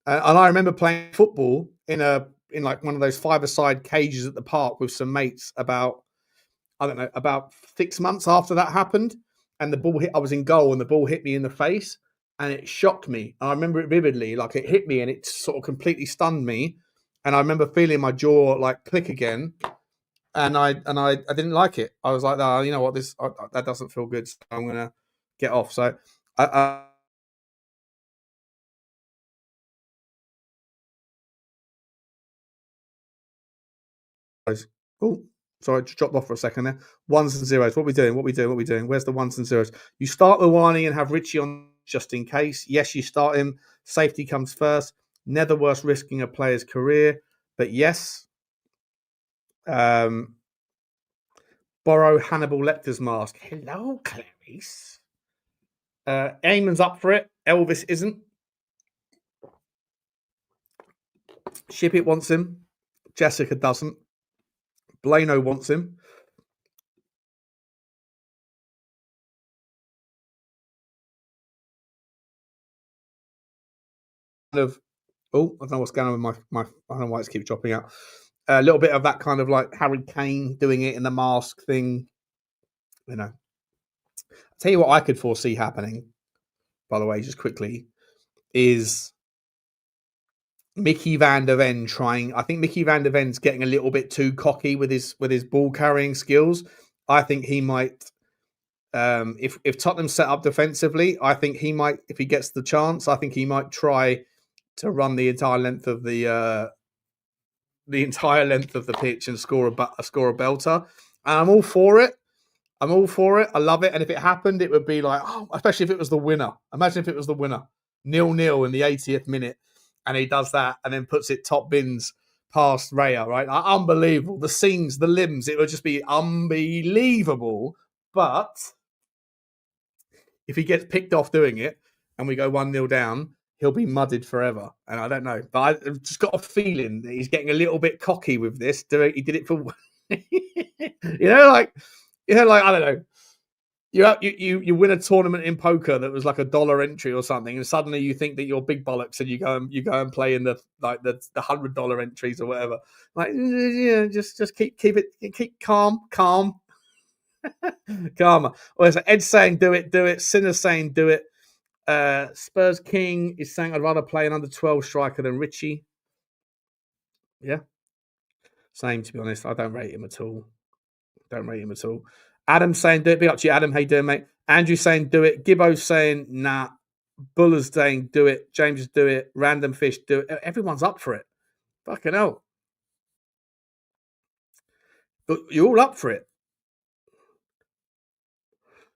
and I remember playing football in like one of those 5-a-side cages at the park with some mates about 6 months after that happened, and the ball hit. I was in goal, and the ball hit me in the face. And it shocked me. I remember it vividly. Like, it hit me and it sort of completely stunned me. And I remember feeling my jaw like click again. And I didn't like it. I was like, oh, you know what, that doesn't feel good. So I'm gonna get off. So oh, sorry, just dropped off for a second there. 1s and 0s. What are we doing? Where's the 1s and 0s? You start Muani and have Richie on just in case. Yes, you start him. Safety comes first. Never worth risking a player's career. But yes. Borrow Hannibal Lecter's mask. Hello, Clarice. Eamon's up for it. Elvis isn't. Ship It wants him. Jessica doesn't. Blano wants him. I don't know what's going on with my I don't know why it keeps dropping out. A little bit of that kind of like Harry Kane doing it in the mask thing. You know. I'll tell you what I could foresee happening, by the way, just quickly, is Micky van der Ven trying. I think Micky van der Ven's getting a little bit too cocky with his ball carrying skills. I think he might, if Tottenham set up defensively, I think he might, if he gets the chance, I think he might try to run the entire length of the pitch and score a belter. And I'm all for it. I love it. And if it happened, it would be like, oh, especially if it was the winner. Imagine if it was the winner. 0-0 in the 80th minute. And he does that and then puts it top bins past Raya, right? Like, unbelievable. The scenes, the limbs, it would just be unbelievable. But if he gets picked off doing it and we go 1-0 down, he'll be mudded forever. And I don't know. But I've just got a feeling that he's getting a little bit cocky with this. He did it for... like, I don't know. You win a tournament in poker that was like $1 entry or something, and suddenly you think that you're big bollocks, and you go and play in the $100 entries or whatever. Like, yeah, just keep calm. Calmer. Well, so Ed's saying do it. Sinner's saying do it. Spurs King is saying I'd rather play an under 12 striker than Richie. Yeah, same, to be honest. I don't rate him at all. Adam's saying do it. Big up to you, Adam. How you doing, mate? Andrew's saying do it. Gibbo's saying nah. Buller's saying do it. James do it. Random Fish do it. Everyone's up for it. Fucking hell. But you're all up for it.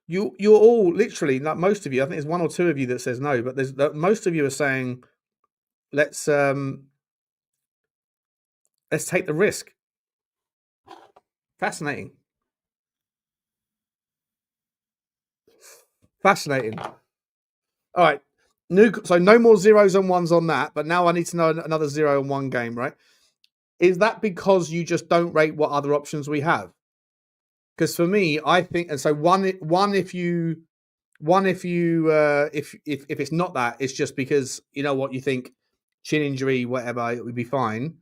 You're all literally, like most of you, I think there's 1 or 2 of you that says no, but there's most of you are saying let's take the risk. Fascinating. All right. So no more 0s and 1s on that, but now I need to know another 0 and 1 game, right? Is that because you just don't rate what other options we have? Because for me, I think, and so one if it's not that, it's just because you know what you think, chin injury, whatever, it would be fine.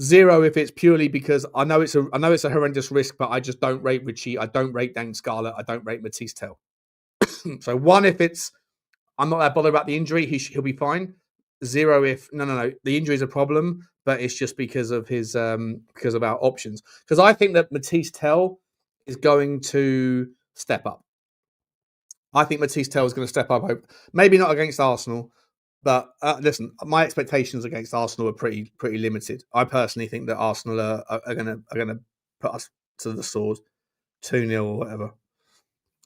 0 if it's purely because I know it's a horrendous risk, but I just don't rate Richie, I don't rate Dan Scarlett, I don't rate Mathys Tel. So 1 if it's I'm not that bothered about the injury, he'll be fine. 0 if no, the injury is a problem, but it's just because of his because of our options. Because I think that Mathys Tel is going to step up. I think Mathys Tel is going to step up. Maybe not against Arsenal, but listen, my expectations against Arsenal are pretty limited. I personally think that Arsenal are going to put us to the sword, 2-0 or whatever.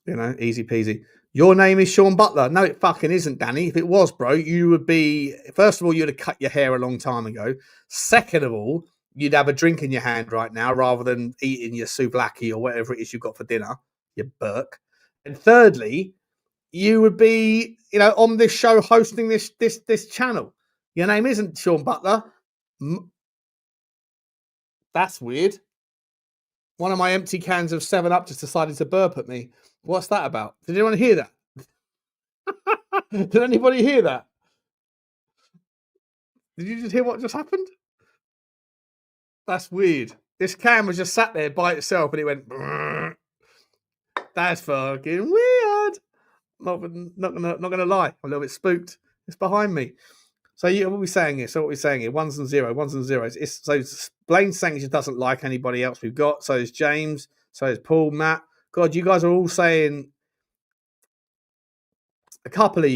You know, easy peasy. Your name is Sean Butler. No, it fucking isn't, Danny. If it was, bro, you would be... First of all, you'd have cut your hair a long time ago. Second of all, you'd have a drink in your hand right now rather than eating your souvlaki or whatever it is you've got for dinner, you Burke. And thirdly, you would be, on this show hosting this channel. Your name isn't Sean Butler. That's weird. One of my empty cans of 7-Up just decided to burp at me. What's that about? Did anyone hear that? Did anybody hear that? Did you just hear what just happened? That's weird. This can was just sat there by itself and it went... Brrr. That's fucking weird. Not gonna lie. I'm a little bit spooked. It's behind me. So what are we saying here? Ones and zeros. So Blaine's saying he just doesn't like anybody else we've got. So is James. So is Paul, Matt. God, you guys are all saying... A couple of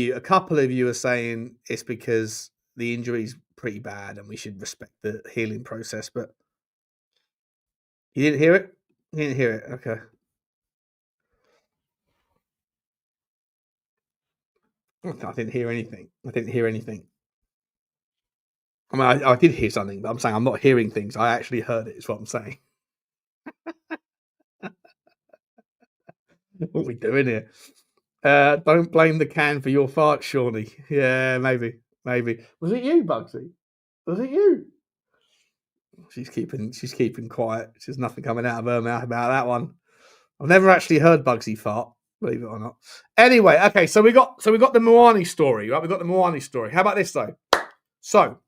you are saying it's because the injury's pretty bad and we should respect the healing process, but you didn't hear it? You didn't hear it. Okay. I didn't hear anything. I mean, I did hear something, but I'm saying I'm not hearing things. I actually heard it, is what I'm saying. What are we doing here? Don't blame the can for your fart, Shawnee. Yeah, maybe. Was it you, Bugsy? Was it you? She's keeping quiet. There's nothing coming out of her mouth about that one. I've never actually heard Bugsy fart, believe it or not. Anyway, okay, so we got the Muani story, right? We got the Muani story. How about this though? So,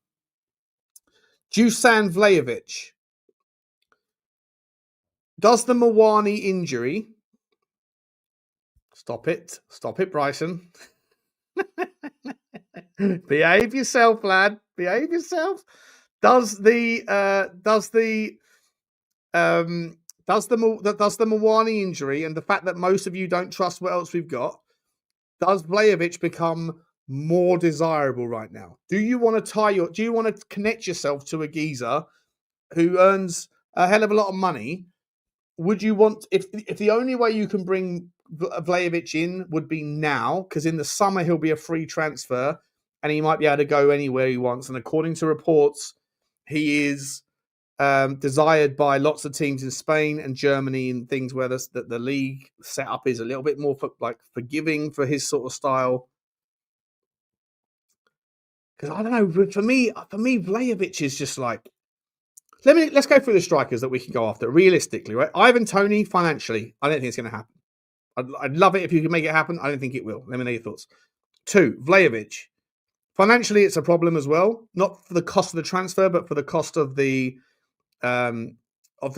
Dusan Vlahovic. Does the Muani injury... Stop it, Bryson. Behave yourself, lad. Behave yourself. Does the Muani injury and the fact that most of you don't trust what else we've got, does Vlahovic become more desirable right now? Do you want to connect yourself to a geezer who earns a hell of a lot of money? Would you want, if the only way you can bring Vlahovic in would be now, because in the summer he'll be a free transfer and he might be able to go anywhere he wants, and according to reports he is desired by lots of teams in Spain and Germany and things where the league setup is a little bit more forgiving for his sort of style. Because I don't know, for me Vlahovic is just like... Let's go through the strikers that we can go after realistically, right? Ivan Toney, financially, I don't think it's going to happen. I'd love it if you could make it happen. I don't think it will. Let me know your thoughts. 2, Vlahovic. Financially, it's a problem as well. Not for the cost of the transfer, but for the cost of the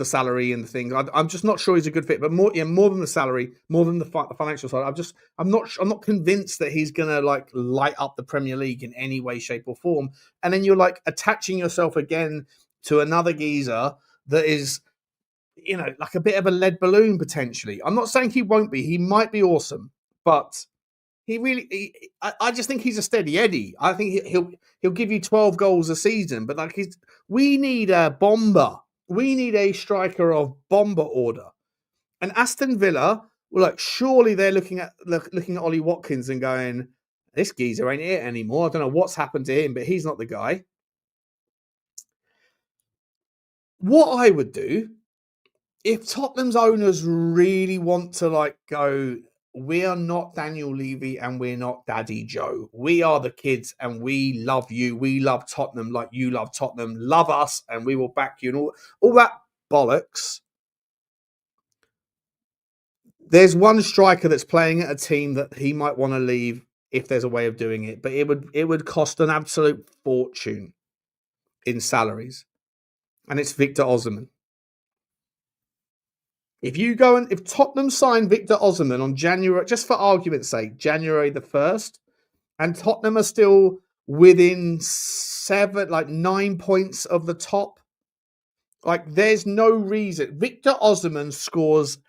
salary and the things. I'm just not sure he's a good fit. But more than the salary, more than the financial side. I'm not convinced that he's going to light up the Premier League in any way, shape, or form. And then you're attaching yourself again to another geezer that is, like a bit of a lead balloon potentially. I'm not saying he won't be. He might be awesome, but I just think he's a steady Eddie. I think he'll give you 12 goals a season, but we need a bomber. We need a striker of bomber order. And Aston Villa, surely they're looking at Ollie Watkins and going, this geezer ain't it anymore. I don't know what's happened to him, but he's not the guy. What I would do, if Tottenham's owners really want to go, we are not Daniel Levy and we're not Daddy Joe. We are the kids and we love you. We love Tottenham like you love Tottenham. Love us and we will back you and all that bollocks. There's one striker that's playing at a team that he might want to leave if there's a way of doing it, but it would cost an absolute fortune in salaries. And it's Victor Osimhen. If Tottenham sign Victor Osimhen on January, just for argument's sake, January the 1st, and Tottenham are still within 9 points of the top, there's no reason. Victor Osimhen scores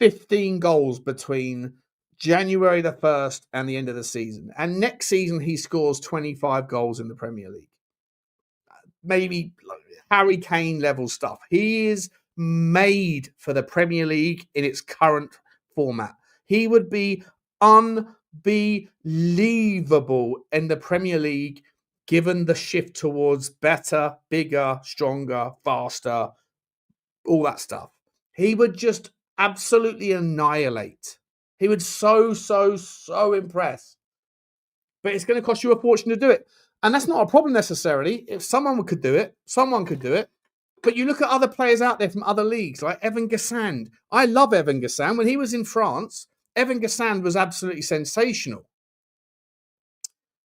15 goals between January the 1st and the end of the season. And next season, he scores 25 goals in the Premier League. Maybe Harry Kane level stuff. He is made for the Premier League in its current format. He would be unbelievable in the Premier League given the shift towards better, bigger, stronger, faster, all that stuff. He would just absolutely annihilate. He would so impress. But it's going to cost you a fortune to do it. And that's not a problem necessarily. If someone could do it, someone could do it. But you look at other players out there from other leagues, like Evan Gassand. I love Evan Gassand. When he was in France, Evan Gassand was absolutely sensational.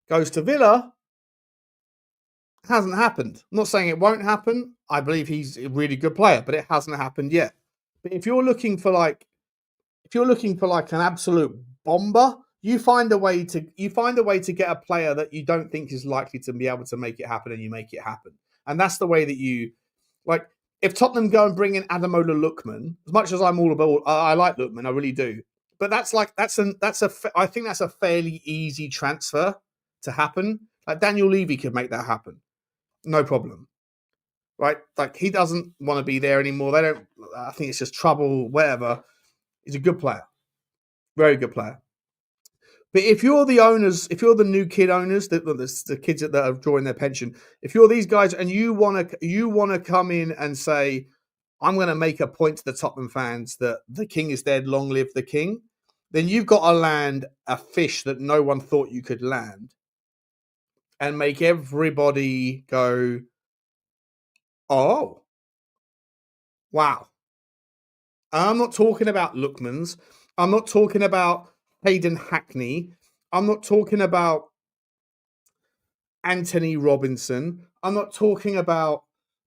Goes to Villa. Hasn't happened. I'm not saying it won't happen. I believe he's a really good player, but it hasn't happened yet. But if you're looking for like an absolute bomber, you find a way to get a player that you don't think is likely to be able to make it happen, and you make it happen. And that's the way that you like. If Tottenham go and bring in Ademola Lookman, as much as I'm all about, I like Lookman, I really do. But I think that's a fairly easy transfer to happen. Like Daniel Levy could make that happen, no problem. Right? Like he doesn't want to be there anymore. They don't. I think it's just trouble. Whatever. He's a good player, very good player. But if you're the owners, if you're the new kid owners, the kids that are drawing their pension, if you're these guys and you want to come in and say, I'm going to make a point to the Tottenham fans that the king is dead, long live the king, then you've got to land a fish that no one thought you could land and make everybody go, oh, wow. I'm not talking about Lookmans. I'm not talking about Hayden Hackney. I'm not talking about Anthony Robinson. I'm not talking about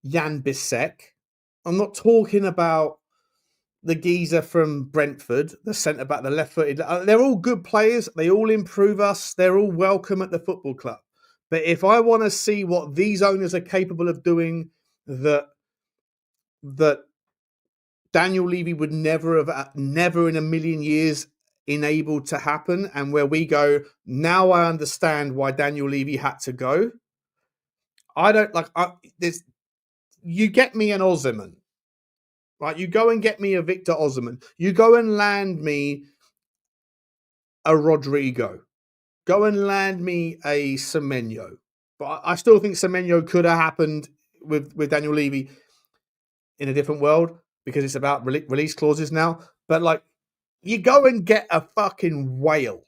Jan Bissek. I'm not talking about the geezer from Brentford, the centre-back, the left-footed. They're all good players. They all improve us. They're all welcome at the football club. But if I want to see what these owners are capable of doing that Daniel Levy would never in a million years enabled to happen, and where we go, now I understand why Daniel Levy had to go. I don't like this. You get me an Osimhen, right? You go and get me a Victor Osimhen. You go and land me a Rodrigo. Go and land me a Semenyo. But I still think Semenyo could have happened with Daniel Levy in a different world because it's about release clauses now. But like, you go and get a fucking whale.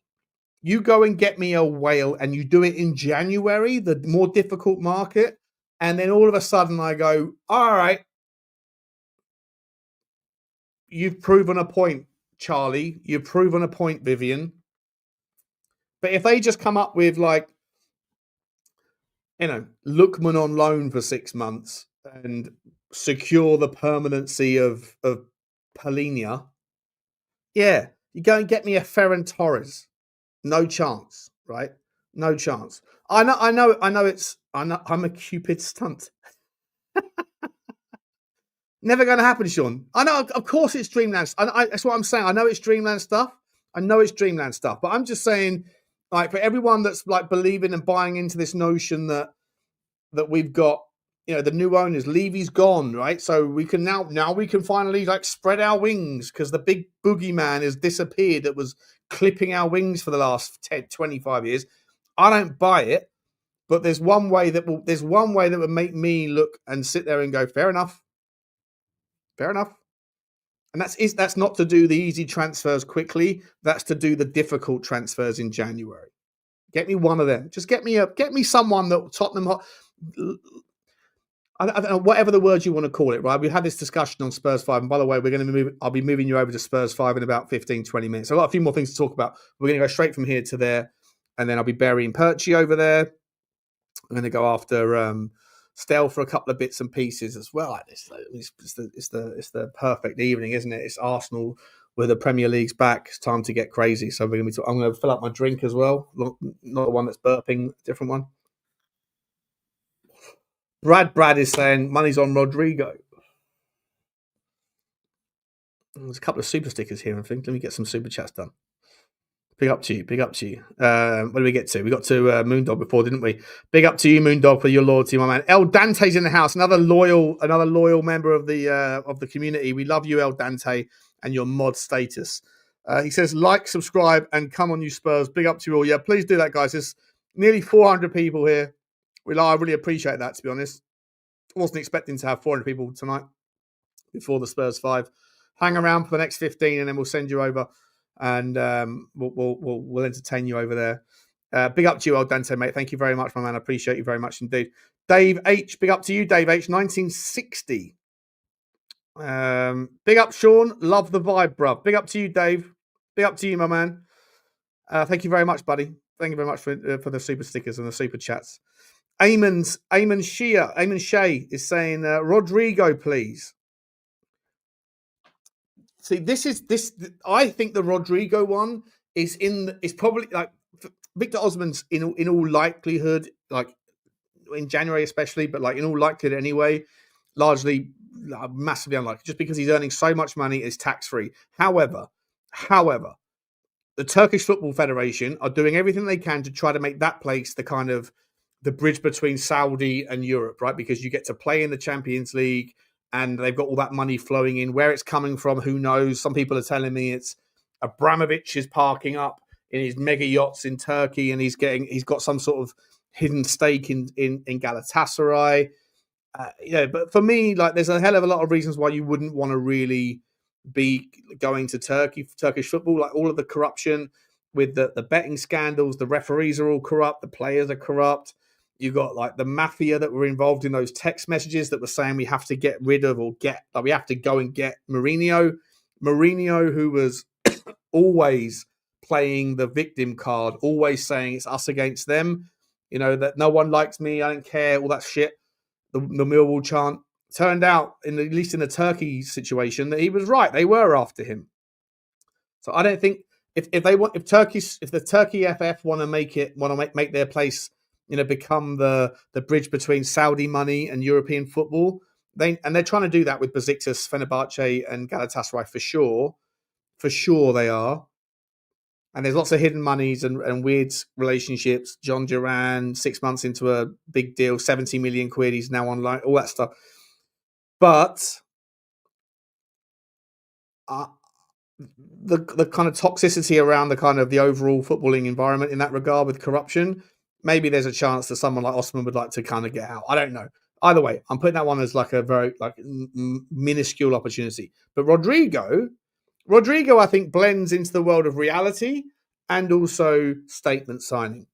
You go and get me a whale and you do it in January, the more difficult market. And then all of a sudden I go, all right, you've proven a point, Charlie. You've proven a point, Vivian. But if they just come up with like, Lookman on loan for 6 months and secure the permanency of Palhinha, yeah, you go and get me a Ferran Torres. No chance, right? No chance. I know. I'm a Cupid stunt. Never going to happen, Sean. I know. Of course, it's dreamland. That's what I'm saying. I know it's dreamland stuff. But I'm just saying, like, for everyone that's like believing and buying into this notion that we've got, the new owners, Levy's gone, right? So we can now we can finally like spread our wings because the big boogeyman has disappeared that was clipping our wings for the last 10, 25 years. I don't buy it, but there's one way that would make me look and sit there and go, fair enough. And that's not to do the easy transfers quickly. That's to do the difficult transfers in January. Get me one of them. Just get me someone that Tottenham. I don't know, whatever the words you want to call it, right? We had this discussion on Spurs 5. And by the way, I'll be moving you over to Spurs 5 in about 15, 20 minutes. I've got a few more things to talk about. We're going to go straight from here to there. And then I'll be burying Perchie over there. I'm going to go after Stel for a couple of bits and pieces as well. It's the perfect evening, isn't it? It's Arsenal with the Premier League's back. It's time to get crazy. So I'm going to fill up my drink as well. Not the one that's burping, different one. Brad is saying money's on Rodrigo. There's a couple of super stickers here, I think. Let me get some super chats done. Big up to you. Big up to you. What did we get to? We got to Moondog before, didn't we? Big up to you, Moondog, for your loyalty, my man. El Dante's in the house. Another loyal member of the community. We love you, El Dante, and your mod status. He says, like, subscribe, and come on, you Spurs. Big up to you all. Yeah, please do that, guys. There's nearly 400 people here. I really appreciate that, to be honest. I wasn't expecting to have 400 people tonight before the Spurs 5. Hang around for the next 15, and then we'll send you over. And we'll entertain you over there. Big up to you, old Dante, mate. Thank you very much, my man. I appreciate you very much indeed. Dave H, big up to you, Dave H, 1960. Big up, Sean. Love the vibe, bruv. Big up to you, Dave. Big up to you, my man. Thank you very much, buddy. Thank you very much for the super stickers and the super chats. Eamon Shea is saying, Rodrigo, please. See, I think the Rodrigo one is probably like Victor Osman's in all likelihood, like in January especially, but like in all likelihood anyway, largely massively unlikely, just because he's earning so much money, it's tax free. However, the Turkish Football Federation are doing everything they can to try to make that place the kind of the bridge between Saudi and Europe, right? Because you get to play in the Champions League. And they've got all that money flowing in. Where it's coming from, who knows? Some people are telling me it's Abramovich is parking up in his mega yachts in Turkey, and he's got some sort of hidden stake in Galatasaray. But for me, like, there's a hell of a lot of reasons why you wouldn't want to really be going to Turkish football. Like all of the corruption with the betting scandals, the referees are all corrupt, the players are corrupt. You got like the mafia that were involved in those text messages that were saying we have to get rid of we have to go and get Mourinho, who was always playing the victim card, always saying it's us against them. You know, that no one likes me, I don't care, all that shit. The Millwall chant. Turned out, at least in the Turkey situation, that he was right. They were after him. So I don't think if the Turkey FF want to make their place, become the bridge between Saudi money and European football. They're trying to do that with Besiktas, Fenerbahce, and Galatasaray for sure. For sure they are. And there's lots of hidden monies and weird relationships. John Duran, 6 months into a big deal, 70 million quid, he's now online, all that stuff. But the kind of toxicity around the overall footballing environment in that regard with corruption, maybe there's a chance that someone like Osman would like to kind of get out. I don't know. Either way, I'm putting that one as like a very minuscule opportunity. But Rodrigo, I think, blends into the world of reality and also statement signing.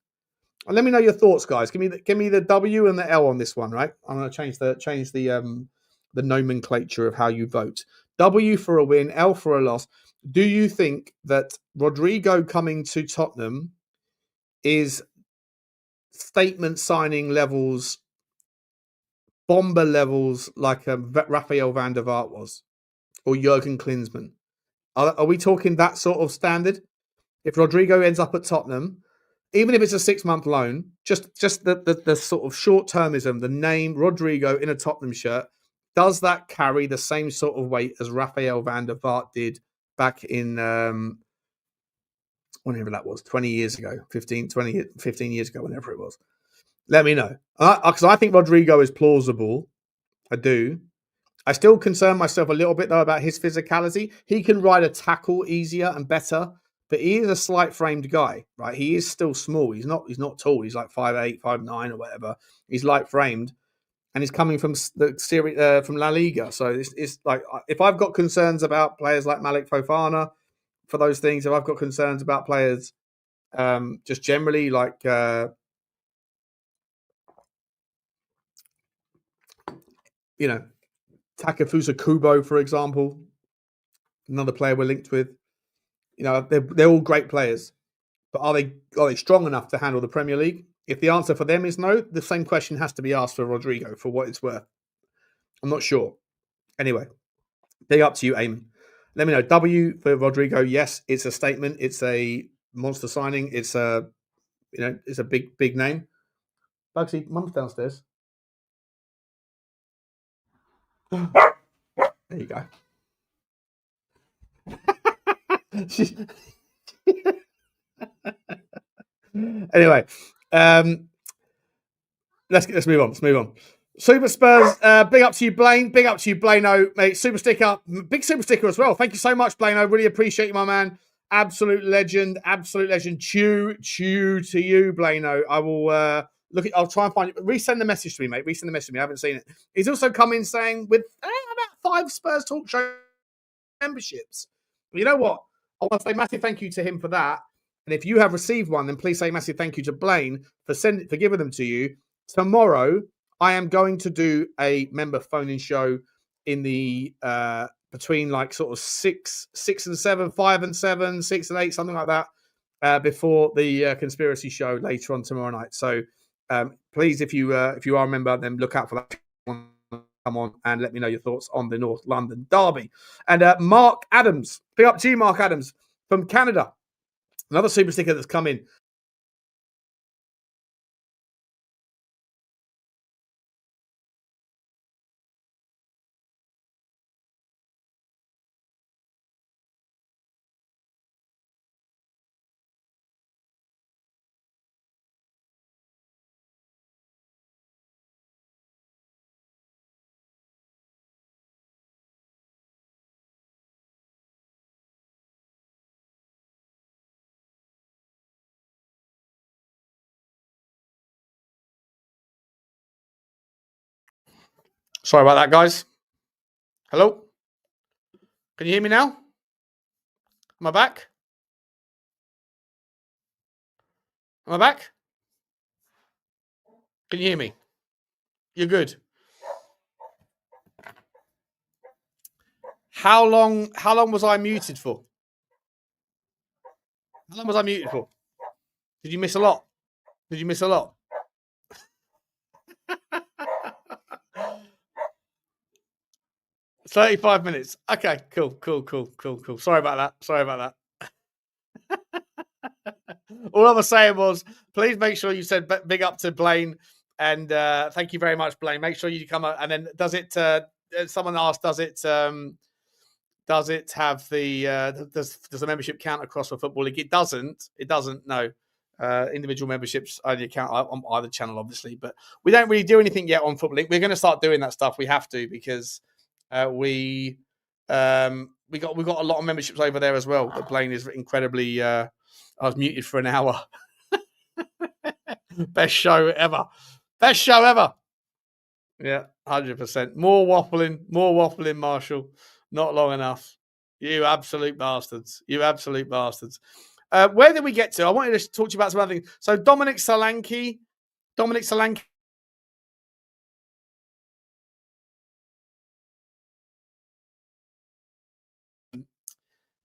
And let me know your thoughts, guys. Give me the W and the L on this one, right? I'm going to change the nomenclature of how you vote. W for a win, L for a loss. Do you think that Rodrigo coming to Tottenham is statement signing levels, bomber levels, like Raphael van der Vaart was, or Jurgen Klinsmann? Are we talking that sort of standard? If Rodrigo ends up at Tottenham, even if it's a 6-month loan, just the sort of short-termism, the name Rodrigo in a Tottenham shirt, does that carry the same sort of weight as Raphael van der Vaart did back in whenever that was, 20 years ago, 15 years ago, whenever it was? Let me know. Because I think Rodrigo is plausible. I do. I still concern myself a little bit, though, about his physicality. He can ride a tackle easier and better, but he is a slight-framed guy, right? He is still small. He's not tall. He's like 5'8", 5'9", or whatever. He's light-framed, and he's coming from the series from La Liga. So it's like, if I've got concerns about players like Malik Fofana for those things, if I've got concerns about players just generally like Takefusa Kubo, for example, another player we're linked with. They're all great players, but are they strong enough to handle the Premier League? If the answer for them is no, the same question has to be asked for Rodrigo, for what it's worth. I'm not sure. Anyway, big up to you, Eamon. Let me know. W for Rodrigo. Yes, it's a statement. It's a monster signing. It's a big name. Bugsy, Mum's downstairs. There you go. Anyway, let's move on. Let's move on. Super Spurs, big up to you, Blaine. Big up to you, Blaino, mate. Super sticker, big super sticker as well. Thank you so much, Blaino. Really appreciate you, my man. Absolute legend, absolute legend. Chew to you, Blaino. I will look at. I'll try and find it. Resend the message to me, mate. Resend the message to me. I haven't seen it. He's also come in saying with about 5 Spurs Talk Show memberships. You know what? I want to say massive thank you to him for that. And if you have received one, then please say massive thank you to Blaine for giving them to you. Tomorrow, I am going to do a member phone-in show in the between like sort of 6 and 7, 5 and 7, 6 and 8, something like that, before the conspiracy show later on tomorrow night. So please, if you are a member, then look out for that one. Come on and let me know your thoughts on the North London derby. And Mark Adams, big up to you, Mark Adams from Canada. Another super sticker that's come in. Sorry about that, guys. Hello? Can you hear me now? Am I back? Am I back? Can you hear me? You're good. How long was I muted for? How long was I muted for? Did you miss a lot? Did you miss a lot? 35 minutes. Okay, cool. Sorry about that. All I was saying was, please make sure you said big up to Blaine, and thank you very much, Blaine. Make sure you come up. And then, does it? Someone asked, does it have the does the membership count across the football league? It doesn't. No. Individual memberships only count on either channel, obviously, but we don't really do anything yet on football league. We're going to start doing that stuff. We have to, because we got a lot of memberships over there as well. But Blaine is incredibly. I was muted for an hour. Best show ever. Yeah, 100%. More waffling, Marshall. Not long enough. You absolute bastards. Where did we get to? I wanted to talk to you about some other things. So Dominic Solanke.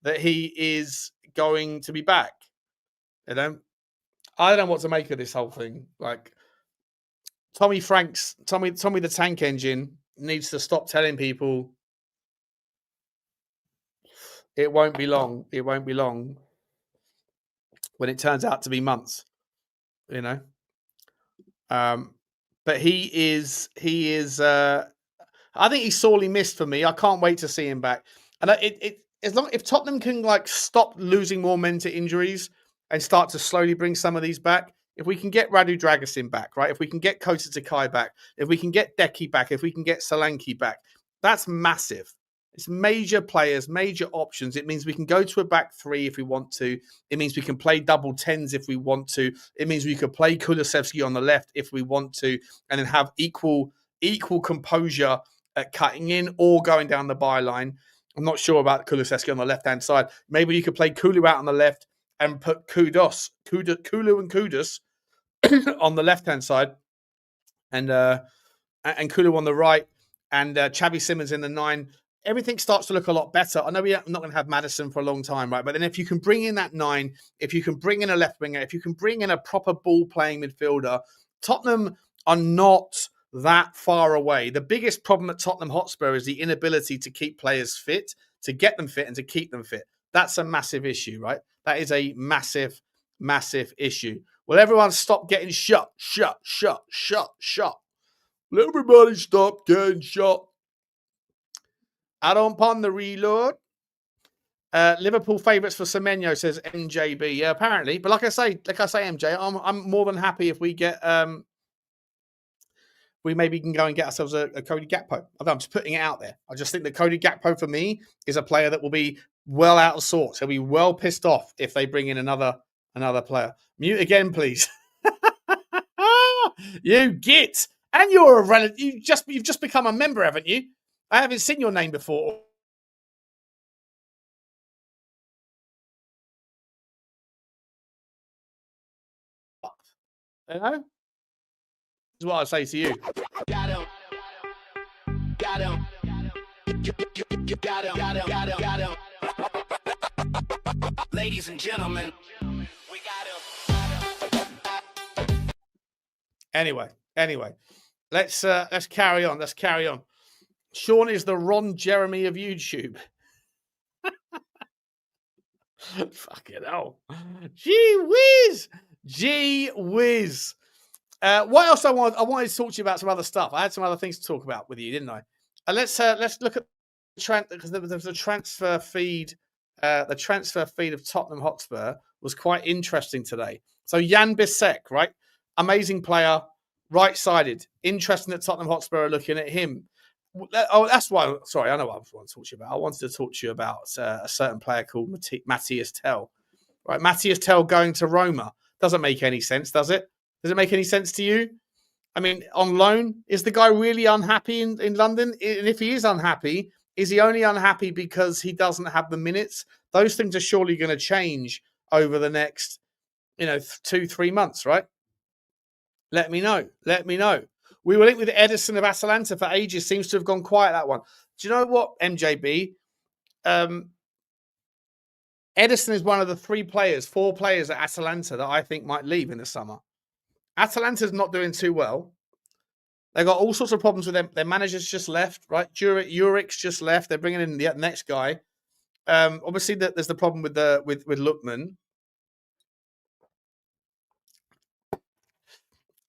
That he is going to be back. I don't know what to make of this whole thing. Like, Tommy the Tank Engine needs to stop telling people it won't be long. It won't be long when it turns out to be months, you know. But he is. I think he's sorely missed for me. I can't wait to see him back. And if Tottenham can like stop losing more men to injuries and start to slowly bring some of these back, if we can get Radu Dragusin back, right? If we can get Kota Takai back, if we can get Deki back, if we can get Solanke back, that's massive. It's major players, major options. It means we can go to a back three if we want to. It means we can play double tens if we want to. It means we could play Kulusevski on the left if we want to, and then have equal composure at cutting in or going down the byline. I'm not sure about Kulusevski on the left-hand side. Maybe you could play Kulu out on the left and put Kulu and Kudus on the left-hand side, and Kulu on the right, and Xavi Simons in the 9. Everything starts to look a lot better. I know we're not going to have Maddison for a long time, right? But then if you can bring in that 9, if you can bring in a left winger, if you can bring in a proper ball-playing midfielder, Tottenham are not that far away. The biggest problem at Tottenham Hotspur is the inability to keep players fit, to get them fit and to keep them fit. That's a massive issue, right? That is a massive, massive issue. Will everyone stop getting shot? Will everybody stop getting shot? I don't pun the reload. Liverpool favourites for Semenyo, says NJB. Yeah, apparently. But like I say, MJ, I'm more than happy if we get we maybe can go and get ourselves a Cody Gakpo. I'm just putting it out there. I just think that Cody Gakpo for me is a player that will be well out of sorts. He'll be well pissed off if they bring in another player. Mute again, please. You git, and you're a relative. You've just become a member, haven't you? I haven't seen your name before. You know, this is what I say to you. Got him. Ladies and gentlemen, we got him. Anyway, let's carry on. Sean is the Ron Jeremy of YouTube. Fucking hell. Gee whiz. What else I wanted to talk to you about some other stuff. I had some other things to talk about with you, didn't I? Let's look at because the transfer feed. The transfer feed of Tottenham Hotspur was quite interesting today. So Jan Bissek, right? Amazing player, right-sided. Interesting that Tottenham Hotspur are looking at him. Oh, that's why. Sorry, I know what I want to talk to you about. I wanted to talk to you about a certain player called Mathys Tel. Right, Mathys Tel going to Roma doesn't make any sense, does it? Does it make any sense to you? I mean, on loan, is the guy really unhappy in London? And if he is unhappy, is he only unhappy because he doesn't have the minutes? Those things are surely going to change over the next, 2-3 months, right? Let me know. We were linked with Edison of Atalanta for ages. Seems to have gone quiet, that one. Do you know what, MJB? Edison is one of the 4 players at Atalanta that I think might leave in the summer. Atalanta's not doing too well. They've got all sorts of problems with them. Their manager's just left, right? Juric's just left. They're bringing in the next guy. Obviously, there's the problem with Lookman.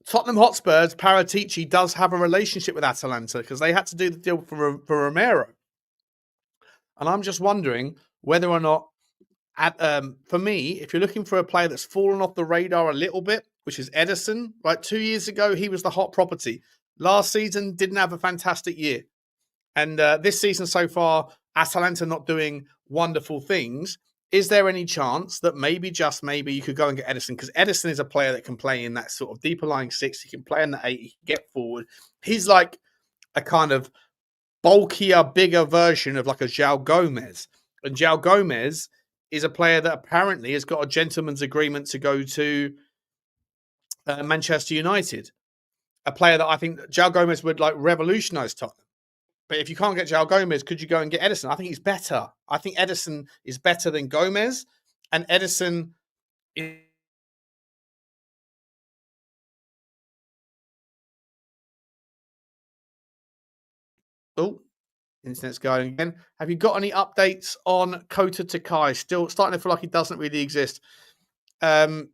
Tottenham Hotspur's Paratici does have a relationship with Atalanta because they had to do the deal for Romero. And I'm just wondering whether or not, for me, if you're looking for a player that's fallen off the radar a little bit, which is Edison, right? 2 years ago, he was the hot property. Last season, didn't have a fantastic year. And this season so far, Atalanta not doing wonderful things. Is there any chance that maybe, just maybe, you could go and get Edison? Because Edison is a player that can play in that sort of deeper lying 6. He can play in the 8. He can get forward. He's like a kind of bulkier, bigger version of like a João Gomez. And João Gomez is a player that apparently has got a gentleman's agreement to go to Manchester United. A player that I think João Gomez would like revolutionise Tottenham. But if you can't get João Gomez, could you go and get Edison? I think he's better. I think Edison is better than Gomez. And Edison is... Oh, internet's going again. Have you got any updates on Kota Takai? Still starting to feel like he doesn't really exist. I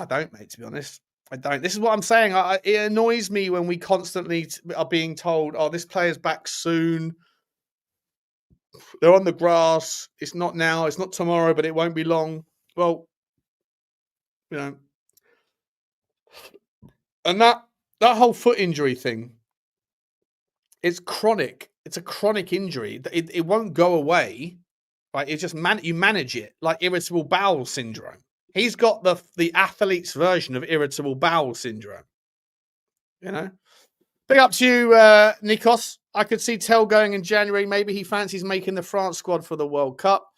don't, mate, to be honest. I don't. This is what I'm saying. It annoys me when we constantly are being told, oh, this player's back soon. They're on the grass. It's not now. It's not tomorrow, but it won't be long. Well, and that whole foot injury thing, it's chronic. It's a chronic injury. It won't go away. Right? It's just you manage it like irritable bowel syndrome. He's got the athlete's version of irritable bowel syndrome. Big up to you, Nikos. I could see Tel going in January. Maybe he fancies making the France squad for the World Cup.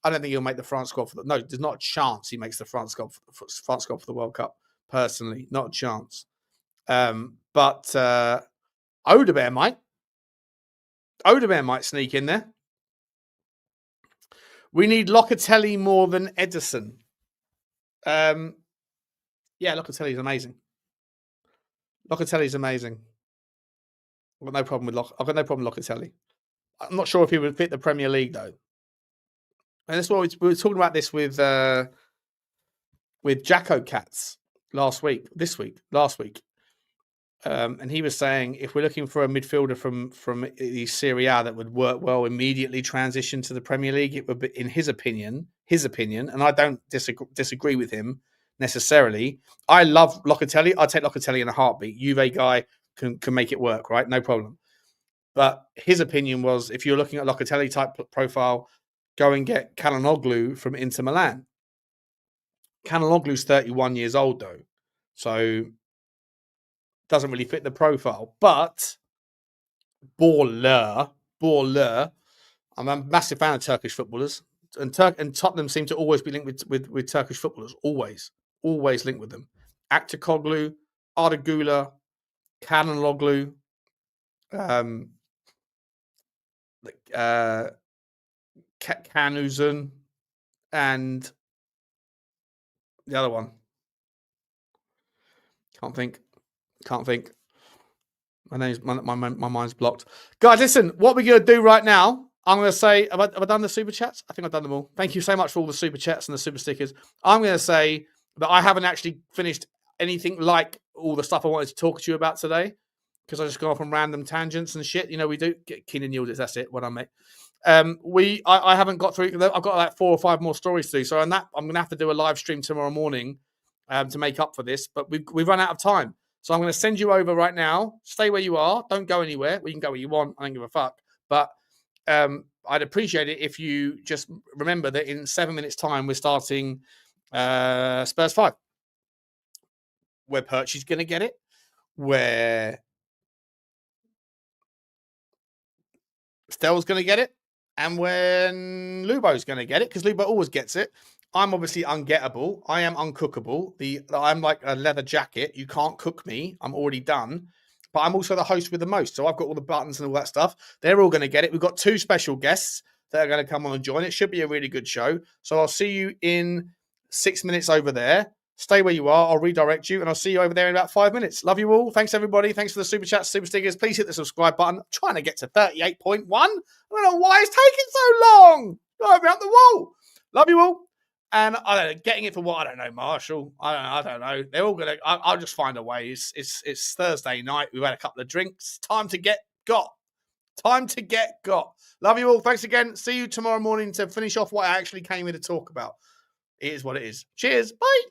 I don't think he'll make the France squad no, there's not a chance he makes the France squad for the World Cup. Personally, not a chance. But Odebear might. Odebear might sneak in there. We need Locatelli more than Edison. Yeah, Locatelli's amazing. Locatelli's amazing. I've got no problem with Locatelli. I'm not sure if he would fit the Premier League though. And that's what we were talking about this with Jacko Cats last week. And he was saying if we're looking for a midfielder from the Serie A that would work well, immediately transition to the Premier League, it would be, in his opinion, and I don't disagree with him necessarily. I love Locatelli. I'd take Locatelli in a heartbeat. Juve guy can make it work, right? No problem. But his opinion was if you're looking at Locatelli type profile, go and get Calhanoglu from Inter Milan. Calhanoglu's 31 years old though, so doesn't really fit the profile. But baller. I'm a massive fan of Turkish footballers, and Tottenham seem to always be linked with Turkish footballers. Always linked with them. Aktakoglu, Ardagula, Calhanoglu, Kanuzan, and the other one. Can't think. My mind's blocked. Guys, listen, what we're going to do right now, I'm going to say, have I done the super chats? I think I've done them all. Thank you so much for all the super chats and the super stickers. I'm going to say that I haven't actually finished anything like all the stuff I wanted to talk to you about today, because I just go off on random tangents and shit. You know, we do get keen and yielded. That's it. What I make. I haven't got through. I've got like 4 or 5 more stories to do. So on that, I'm going to have to do a live stream tomorrow morning to make up for this. But we've run out of time. So I'm going to send you over right now. Stay where you are. Don't go anywhere. We can go where you want. I don't give a fuck. But I'd appreciate it if you just remember that in 7 minutes' time, we're starting Spurs 5. Where Perchy's going to get it. Where Stell's going to get it. And when Lubo's going to get it, because Lubo always gets it. I'm obviously ungettable. I am uncookable. I'm like a leather jacket. You can't cook me. I'm already done. But I'm also the host with the most. So I've got all the buttons and all that stuff. They're all going to get it. We've got 2 special guests that are going to come on and join. It should be a really good show. So I'll see you in 6 minutes over there. Stay where you are. I'll redirect you. And I'll see you over there in about 5 minutes. Love you all. Thanks, everybody. Thanks for the super chats, super stickers. Please hit the subscribe button. I'm trying to get to 38.1. I don't know why it's taking so long. Go up the wall. Love you all. And I don't know, getting it for what? I don't know, Marshall. I don't know. They're all going to... I'll just find a way. It's Thursday night. We've had a couple of drinks. Time to get got. Love you all. Thanks again. See you tomorrow morning to finish off what I actually came here to talk about. It is what it is. Cheers. Bye.